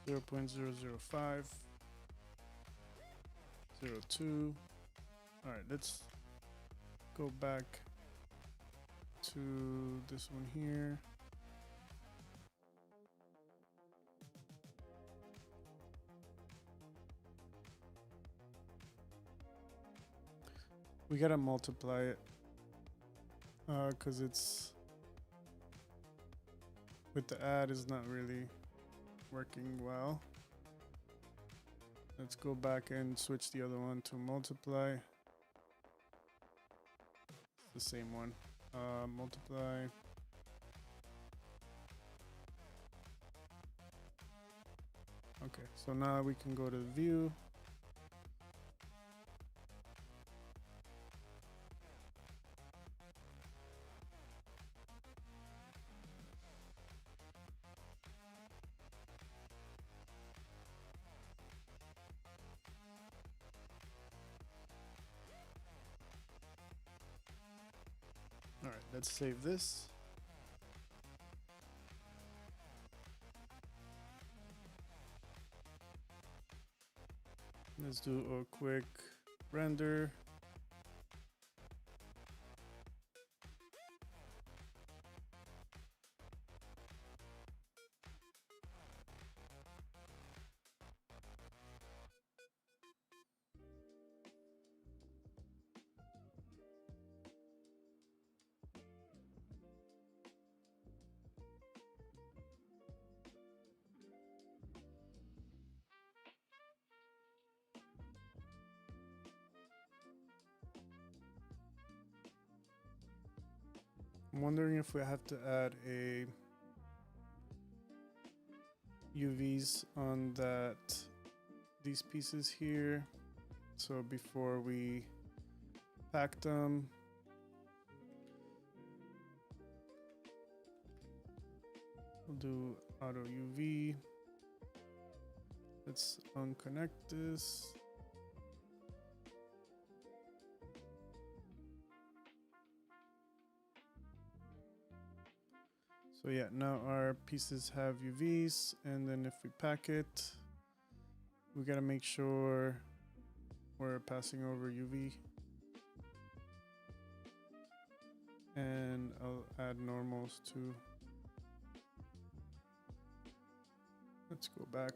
0.005, 02. All right, let's go back to this one here. We gotta multiply it because it's with the add is not really working well. Let's go back and switch the other one to multiply. It's the same one. Multiply. Okay, so now we can go to view. All right, let's save this. Let's do a quick render. I'm wondering if we have to add a UVs on these pieces here. So before we pack them, we'll do auto UV. Let's unconnect this. So yeah, now our pieces have UVs, and then if we pack it, we gotta make sure we're passing over UV. And I'll add normals too. Let's go back.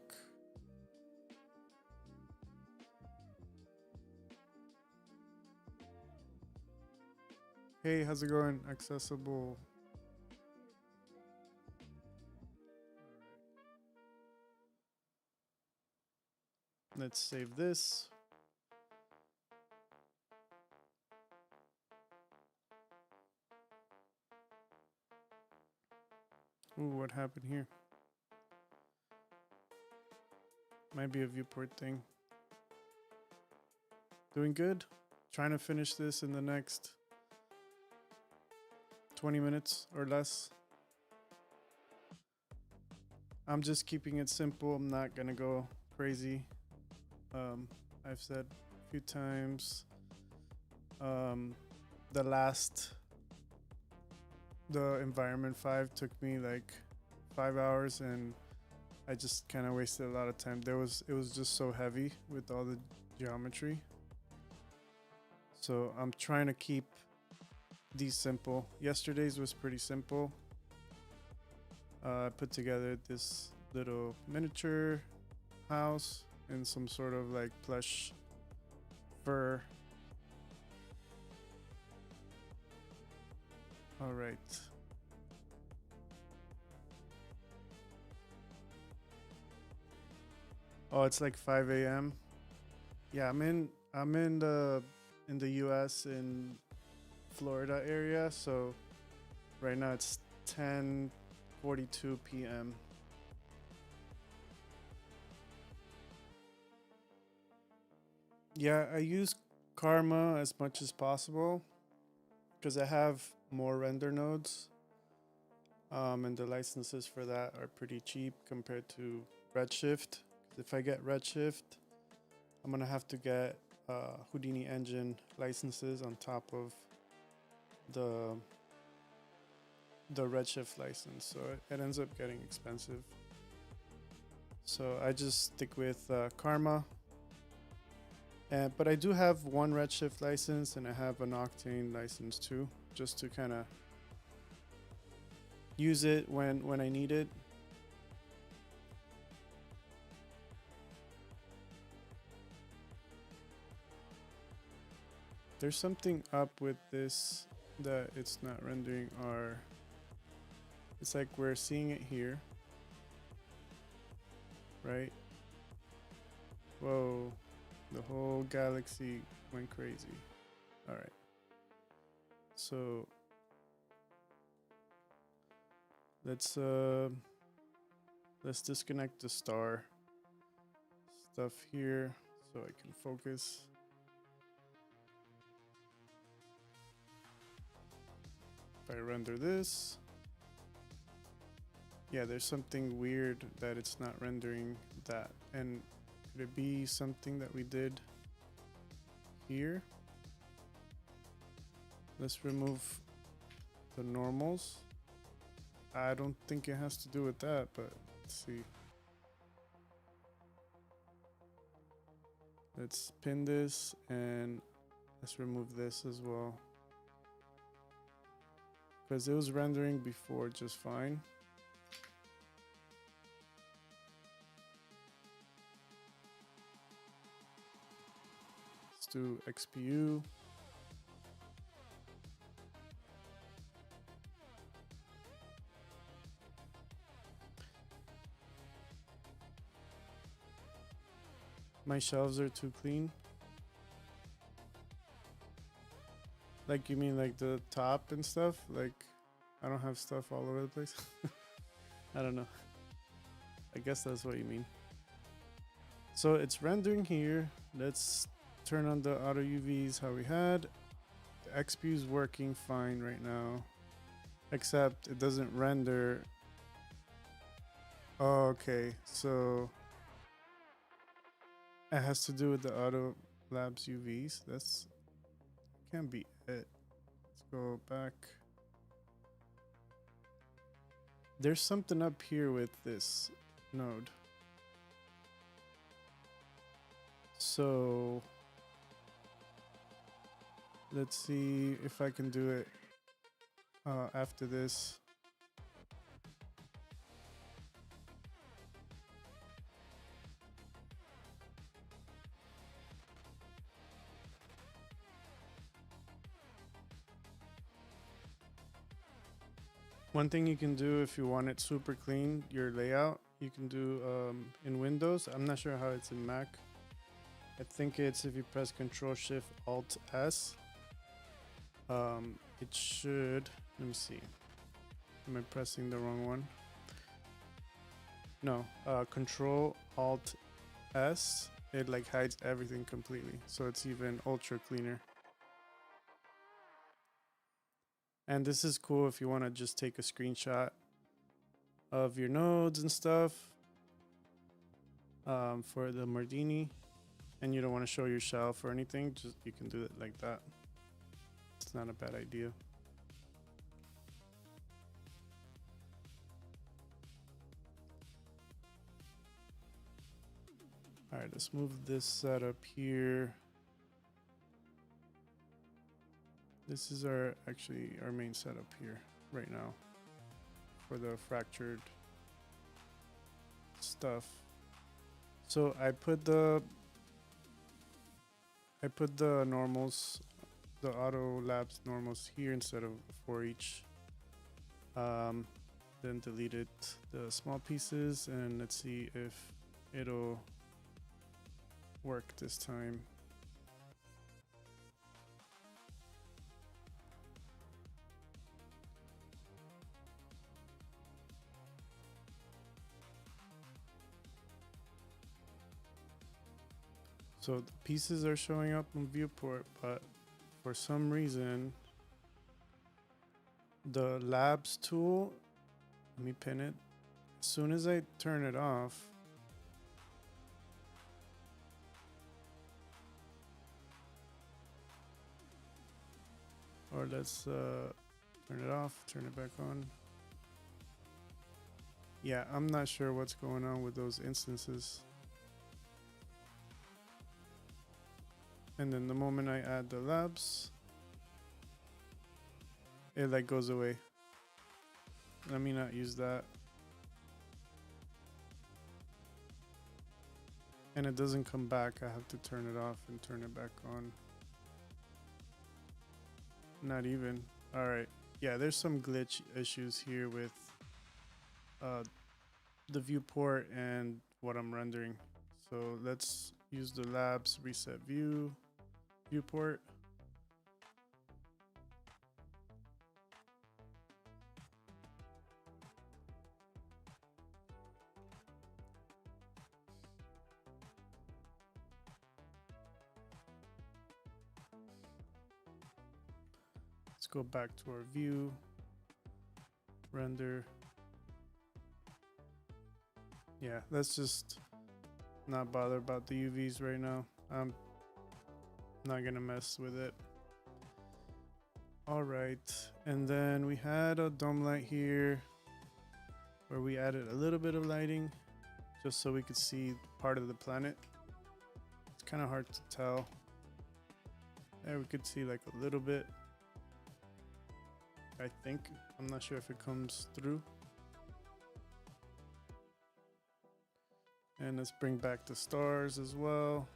Hey, how's it going? Accessible. Let's save this. Ooh, what happened here? Might be a viewport thing. Doing good? Trying to finish this in the next 20 minutes or less. I'm just keeping it simple. I'm not gonna go crazy. I've said a few times, the environment 5 took me like 5 hours, and I just kind of wasted a lot of time. It was just so heavy with all the geometry. So I'm trying to keep these simple. Yesterday's was pretty simple. I put together this little miniature house in some sort of like plush fur. All right. Oh, it's like 5 a.m. Yeah, I'm in the US in Florida area, so right now it's 10:42 p.m. Yeah, I use Karma as much as possible because I have more render nodes. And the licenses for that are pretty cheap compared to Redshift. If I get Redshift, I'm gonna have to get Houdini Engine licenses on top of the Redshift license, so it ends up getting expensive. So I just stick with Karma. But I do have one Redshift license and I have an Octane license too, just to kind of use it when I need it. There's something up with this that it's not rendering our... It's like we're seeing it here, right? Whoa, the whole galaxy went crazy. All right. So let's disconnect the star stuff here so I can focus. If I render this, yeah, there's something weird that it's not rendering that. And could it be something that we did here? Let's remove the normals. I don't think it has to do with that, but let's see. Let's pin this and let's remove this as well, because it was rendering before just fine. Let's do XPU. My shelves are too clean. Like, you mean like the top and stuff? Like, I don't have stuff all over the place. I don't know. I guess that's what you mean. So it's rendering here. Let's turn on the auto UVs how we had. The XP is working fine right now, except it doesn't render. Oh, okay, so it has to do with the auto labs UVs. That's can't be it. Let's go back. There's something up here with this node. So let's see if I can do it after this. One thing you can do if you want it super clean, your layout, you can do in Windows. I'm not sure how it's in Mac. I think it's if you press Control Shift Alt S. It should, let me see. Am I pressing the wrong one? No, Control Alt S. It like hides everything completely. So it's even ultra cleaner. And this is cool if you want to just take a screenshot of your nodes and stuff for the Mardini, and you don't want to show your shelf or anything, just you can do it like that. It's not a bad idea. All right, let's move this setup here. This is actually our main setup here right now for the fractured stuff. So I put the normals, the auto labs normals here instead of for each. Then deleted the small pieces, and let's see if it'll work this time. So the pieces are showing up on viewport, but for some reason the labs tool, let me pin it, as soon as I turn it off, or let's turn it off, turn it back on. Yeah, I'm not sure what's going on with those instances. And then the moment I add the labs, it like goes away. Let me not use that. And it doesn't come back. I have to turn it off and turn it back on. Not even. All right. Yeah, there's some glitch issues here with the viewport and what I'm rendering. So let's use the labs reset viewport. Let's go back to our view, render. Yeah, let's just not bother about the UVs right now. I'm not gonna mess with it. All right, and then we had a dome light here where we added a little bit of lighting just so we could see part of the planet. It's kind of hard to tell. There we could see like a little bit, I think. I'm not sure if it comes through. And let's bring back the stars as well.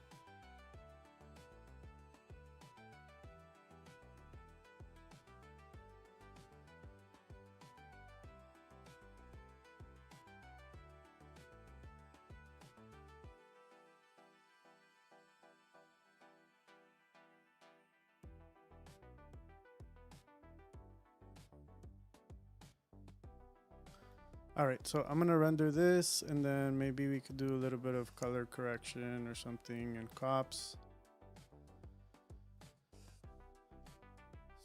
All right, so I'm gonna render this, and then maybe we could do a little bit of color correction or something in cops.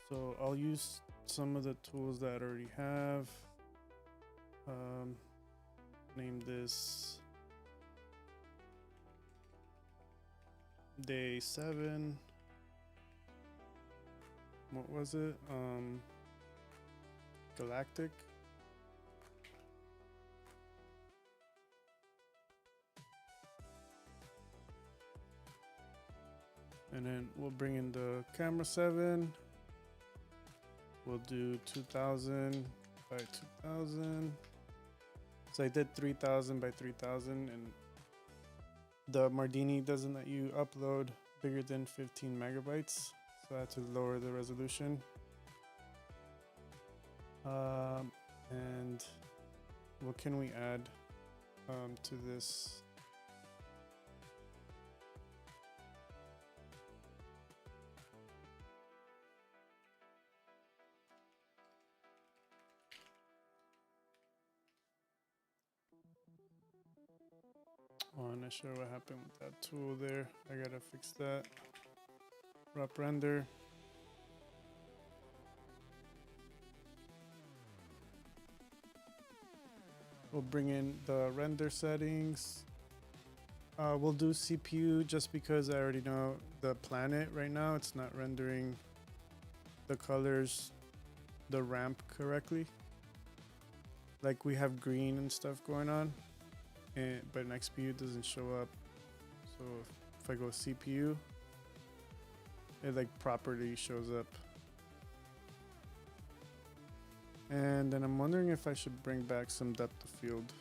So I'll use some of the tools that I already have. Name this day 7. What was it? Galactic. And then we'll bring in the camera 7. We'll do 2000 by 2000. So I did 3000 by 3000, and the Mardini doesn't let you upload bigger than 15 megabytes. So I had to lower the resolution. And what can we add to this? Oh, I'm not sure what happened with that tool there. I gotta fix that. Rough render. We'll bring in the render settings. We'll do CPU just because I already know the planet right now. It's not rendering the colors, the ramp correctly. Like we have green and stuff going on, but in XPU it doesn't show up So if I go CPU, it like properly shows up. And then I'm wondering if I should bring back some depth of field.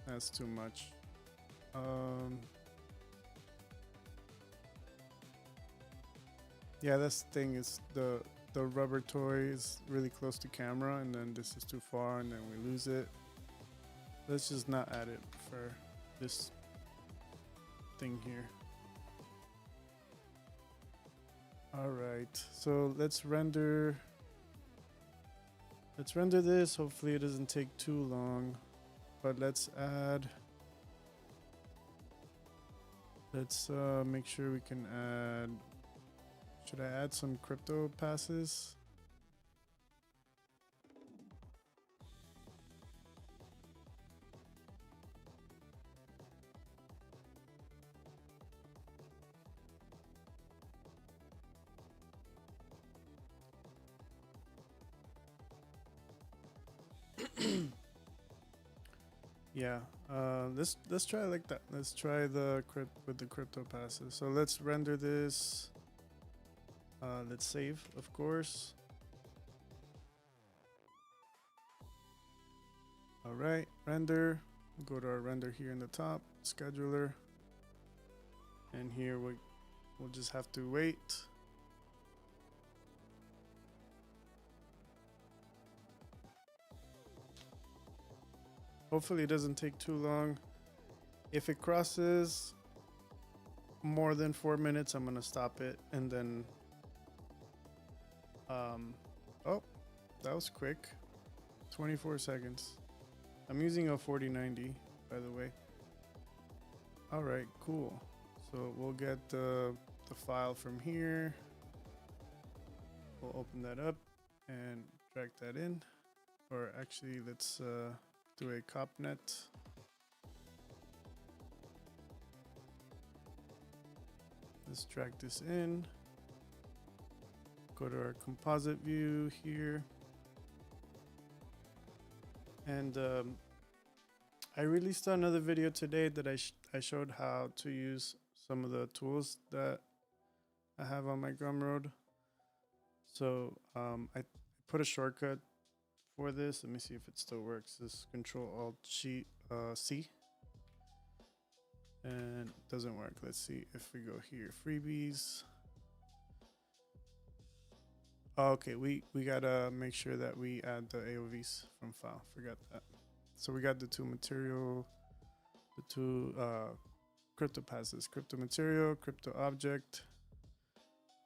That's too much. Yeah, this thing is the rubber toy is really close to camera, and then this is too far, and then we lose it. Let's just not add it for this thing here. All right, so let's render this. Hopefully it doesn't take too long, but let's make sure we can add. Should I add some crypto passes? Yeah, let's try like that. Let's try the with the crypto passes. So let's render this. Let's save, of course. All right, render. Go to our render here in the top, scheduler, and here we'll just have to wait. Hopefully it doesn't take too long. If it crosses more than 4 minutes, I'm gonna stop it, and then oh, that was quick. 24 seconds. I'm using a 4090, by the way. All right, cool. So we'll get the file from here. We'll open that up and drag that in. Or actually, let's do a copnet. Let's drag this in. Go to our composite view here. And I released another video today that I showed how to use some of the tools that I have on my Gumroad. So I put a shortcut for this. Let me see if it still works. This Control-Alt-C, and it doesn't work. Let's see if we go here, freebies. Oh, okay, we gotta make sure that we add the AOVs from file. Forgot that. So we got the two crypto passes, crypto material, crypto object.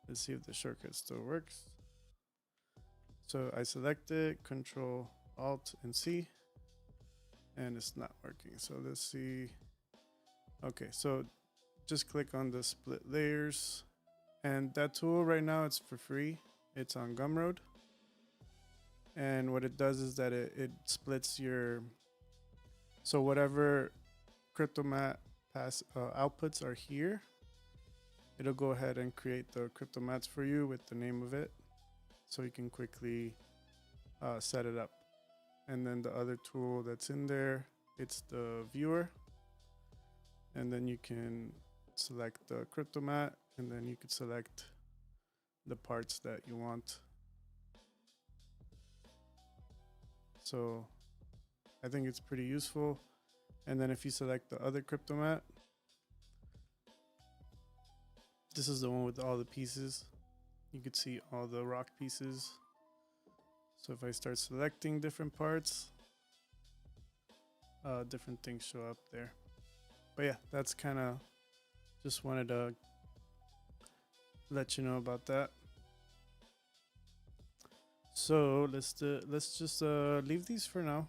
Let's see if the shortcut still works. So I select it, Control Alt and C, and it's not working. So let's see. Okay, so just click on the split layers, and that tool right now it's for free. It's on Gumroad, and what it does is that it splits your, so whatever CryptoMat pass outputs are here, it'll go ahead and create the CryptoMats for you with the name of it, so you can quickly set it up. And then the other tool that's in there, it's the viewer, and then you can select the CryptoMat, and then you could select the parts that you want. So I think it's pretty useful. And then if you select the other CryptoMat, this is the one with all the pieces. You could see all the rock pieces. So if I start selecting different parts, different things show up there. But yeah, that's kind of, just wanted to let you know about that. So let's just leave these for now,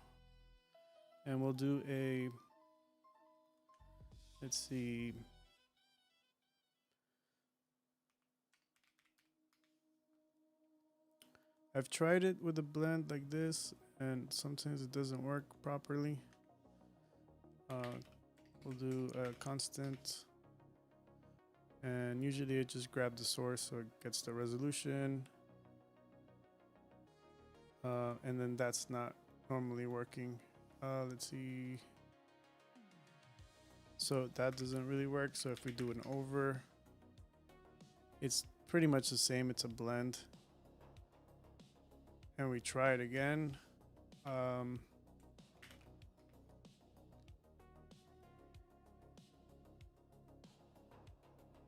and we'll do a, let's see. I've tried it with a blend like this, and sometimes it doesn't work properly. We'll do a constant, and usually it just grabs the source so it gets the resolution. And then that's not normally working. Let's see. So that doesn't really work. So if we do an over, it's pretty much the same. It's a blend. And we try it again.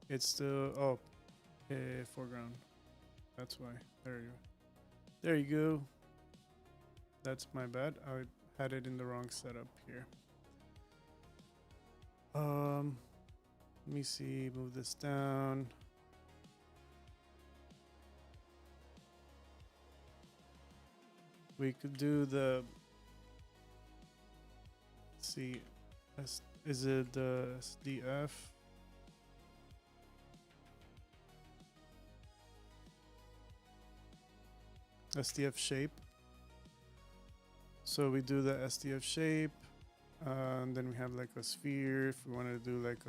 It's still, oh, foreground. That's why. There you go. There you go. That's my bad. I had it in the wrong setup here. Let me see. Move this down. We could do the. Let's see, is it the SDF? SDF shape. So we do the SDF shape, and then we have like a sphere. If we wanted to do like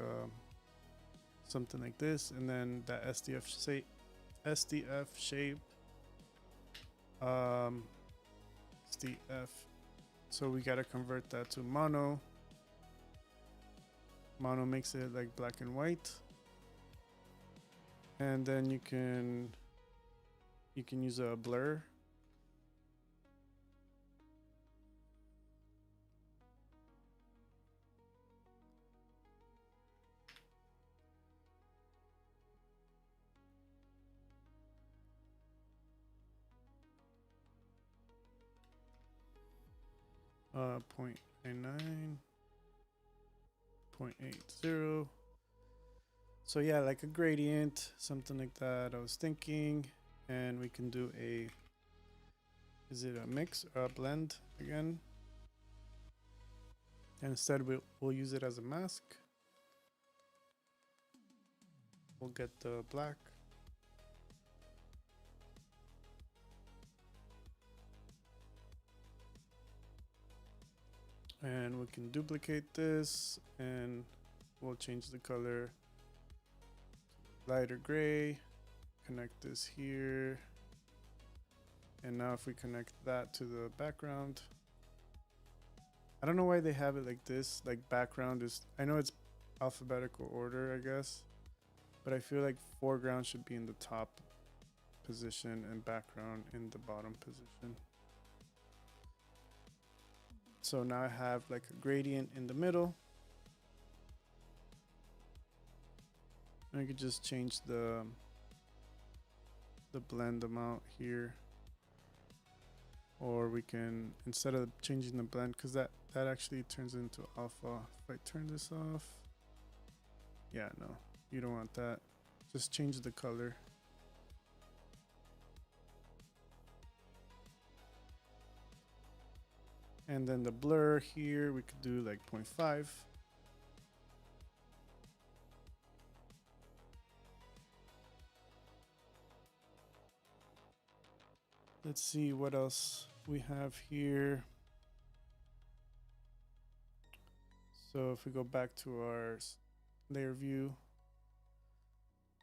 something like this, and then that SDF shape, SDF. So we gotta convert that to mono. Mono makes it like black and white, and then you can use a blur. 0.99, 0.80. So yeah, like a gradient, something like that I was thinking. And we can do a, is it a mix or a blend again? And instead we'll use it as a mask. We'll get the black. And we can duplicate this and we'll change the color to lighter gray. Connect this here. And now if we connect that to the background, I don't know why they have it like this. Like background is, I know it's alphabetical order, I guess, but I feel like foreground should be in the top position and background in the bottom position. So now I have like a gradient in the middle. And I could just change the blend amount here. Or we can, instead of changing the blend, because that actually turns into alpha. If I turn this off, yeah, no, you don't want that. Just change the color. And then the blur here, we could do like 0.5. Let's see what else we have here. So if we go back to our layer view,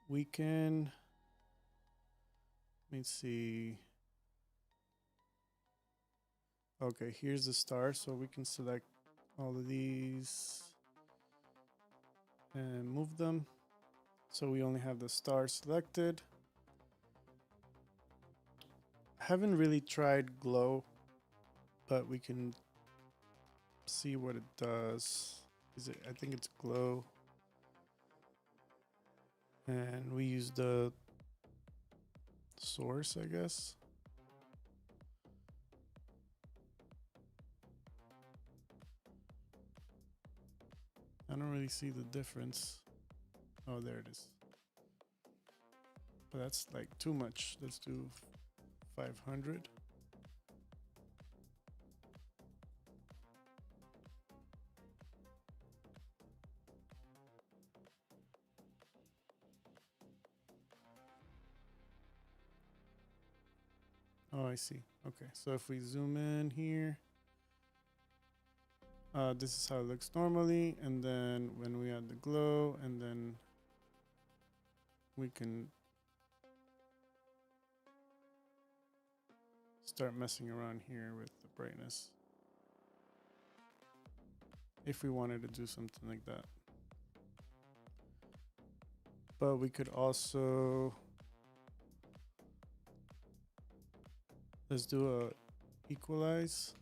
we can, let me see. Okay, here's the star. So we can select all of these and move them. So we only have the star selected. I haven't really tried glow, but we can see what it does. I think it's glow. And we use the source, I guess. I don't really see the difference. Oh, there it is. But that's like too much. Let's do 500. Oh, I see. Okay, so if we zoom in here, this is how it looks normally. And then when we add the glow, and then we can start messing around here with the brightness if we wanted to do something like that. But we could also, let's do a equalize.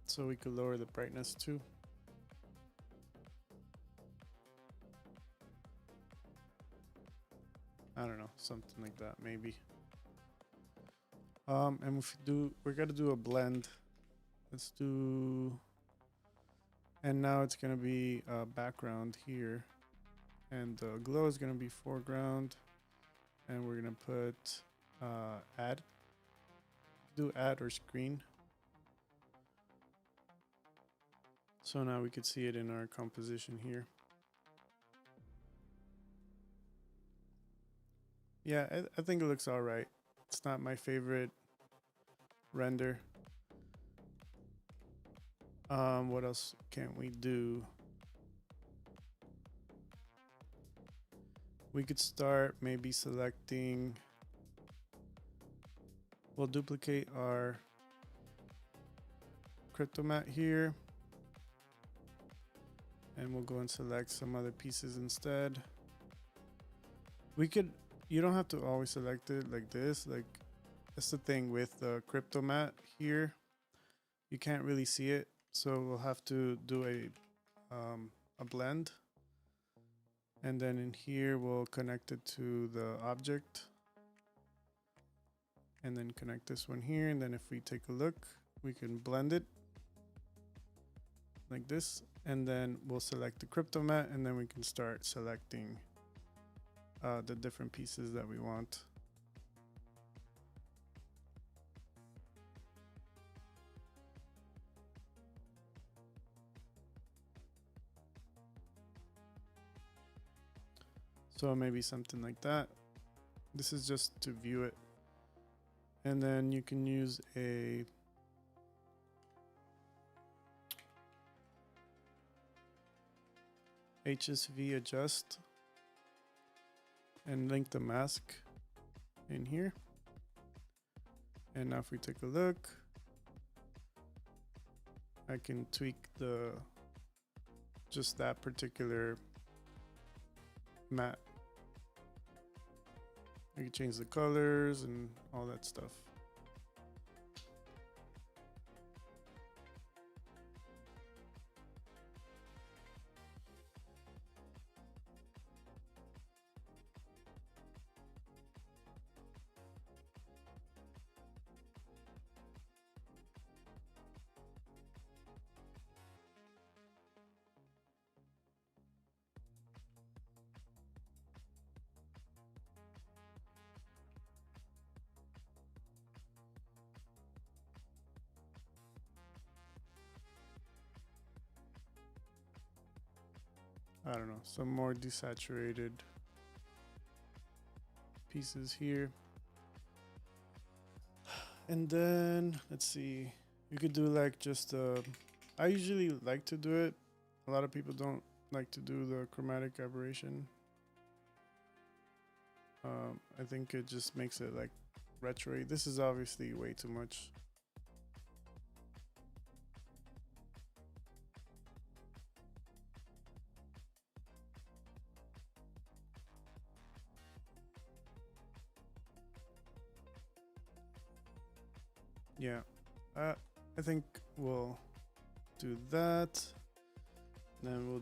So we could lower the brightness too. I don't know, something like that maybe. And if we're gonna do a blend. Let's do, and now it's gonna be a background here, and the glow is gonna be foreground, and we're gonna put add. Do add or screen. So now we could see it in our composition here. Yeah, I think it looks all right. It's not my favorite render. What else can we do? We could start maybe selecting, we'll duplicate our crypto mat here, and we'll go and select some other pieces instead. We could, you don't have to always select it like this. Like, that's the thing with the crypto mat here. You can't really see it, so we'll have to do a blend. And then in here, we'll connect it to the object. And then connect this one here. And then if we take a look, we can blend it like this. And then we'll select the crypto mat, and then we can start selecting the different pieces that we want. So maybe something like that. This is just to view it. And then you can use a HSV adjust and link the mask in here. And now if we take a look, I can tweak just that particular mat. I can change the colors and all that stuff. I don't know, some more desaturated pieces here. And then let's see, you could do like just I usually like to do it. A lot of people don't like to do the chromatic aberration. I think it just makes it like retro-y. This is obviously way too much. Yeah, I think we'll do that. Then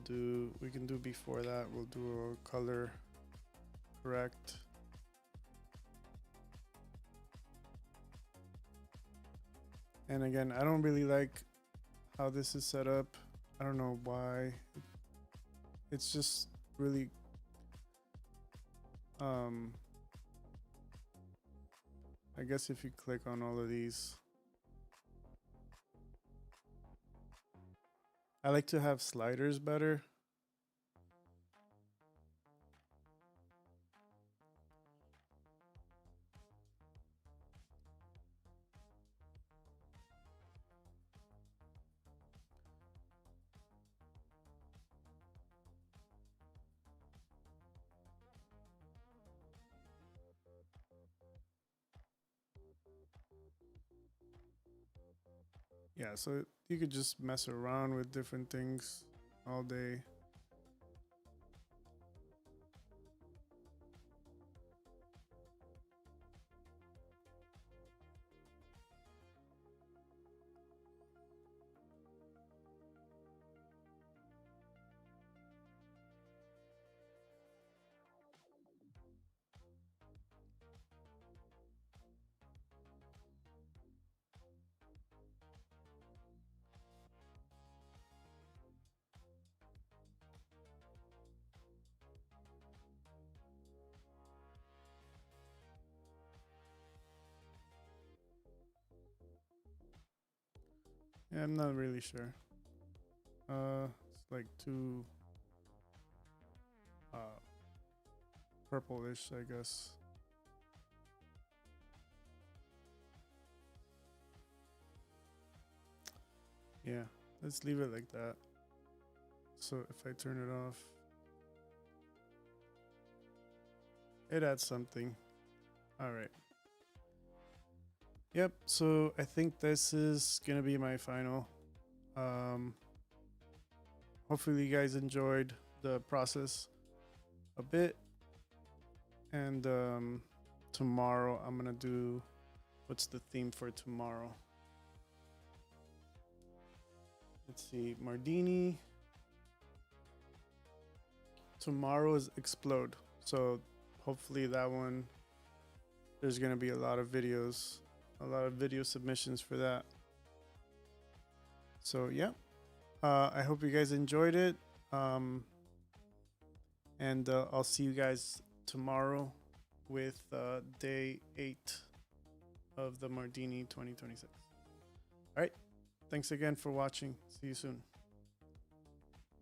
we can do before that, we'll do a color correct. And again, I don't really like how this is set up. I don't know why. It's just really I guess if you click on all of these, I like to have sliders better. Yeah, so you could just mess around with different things all day. Yeah, I'm not really sure. It's like too purplish, I guess. Yeah, let's leave it like that. So if I turn it off, it adds something. All right. Yep, so I think this is gonna be my final. Hopefully you guys enjoyed the process a bit. And tomorrow I'm gonna do, what's the theme for tomorrow? Let's see, Mardini. Tomorrow is Explode. So hopefully that one, there's gonna be a lot of videos, a lot of video submissions for that. So yeah, I hope you guys enjoyed it. And I'll see you guys tomorrow with day 8 of the Mardini 2026. All right. Thanks again for watching. See you soon.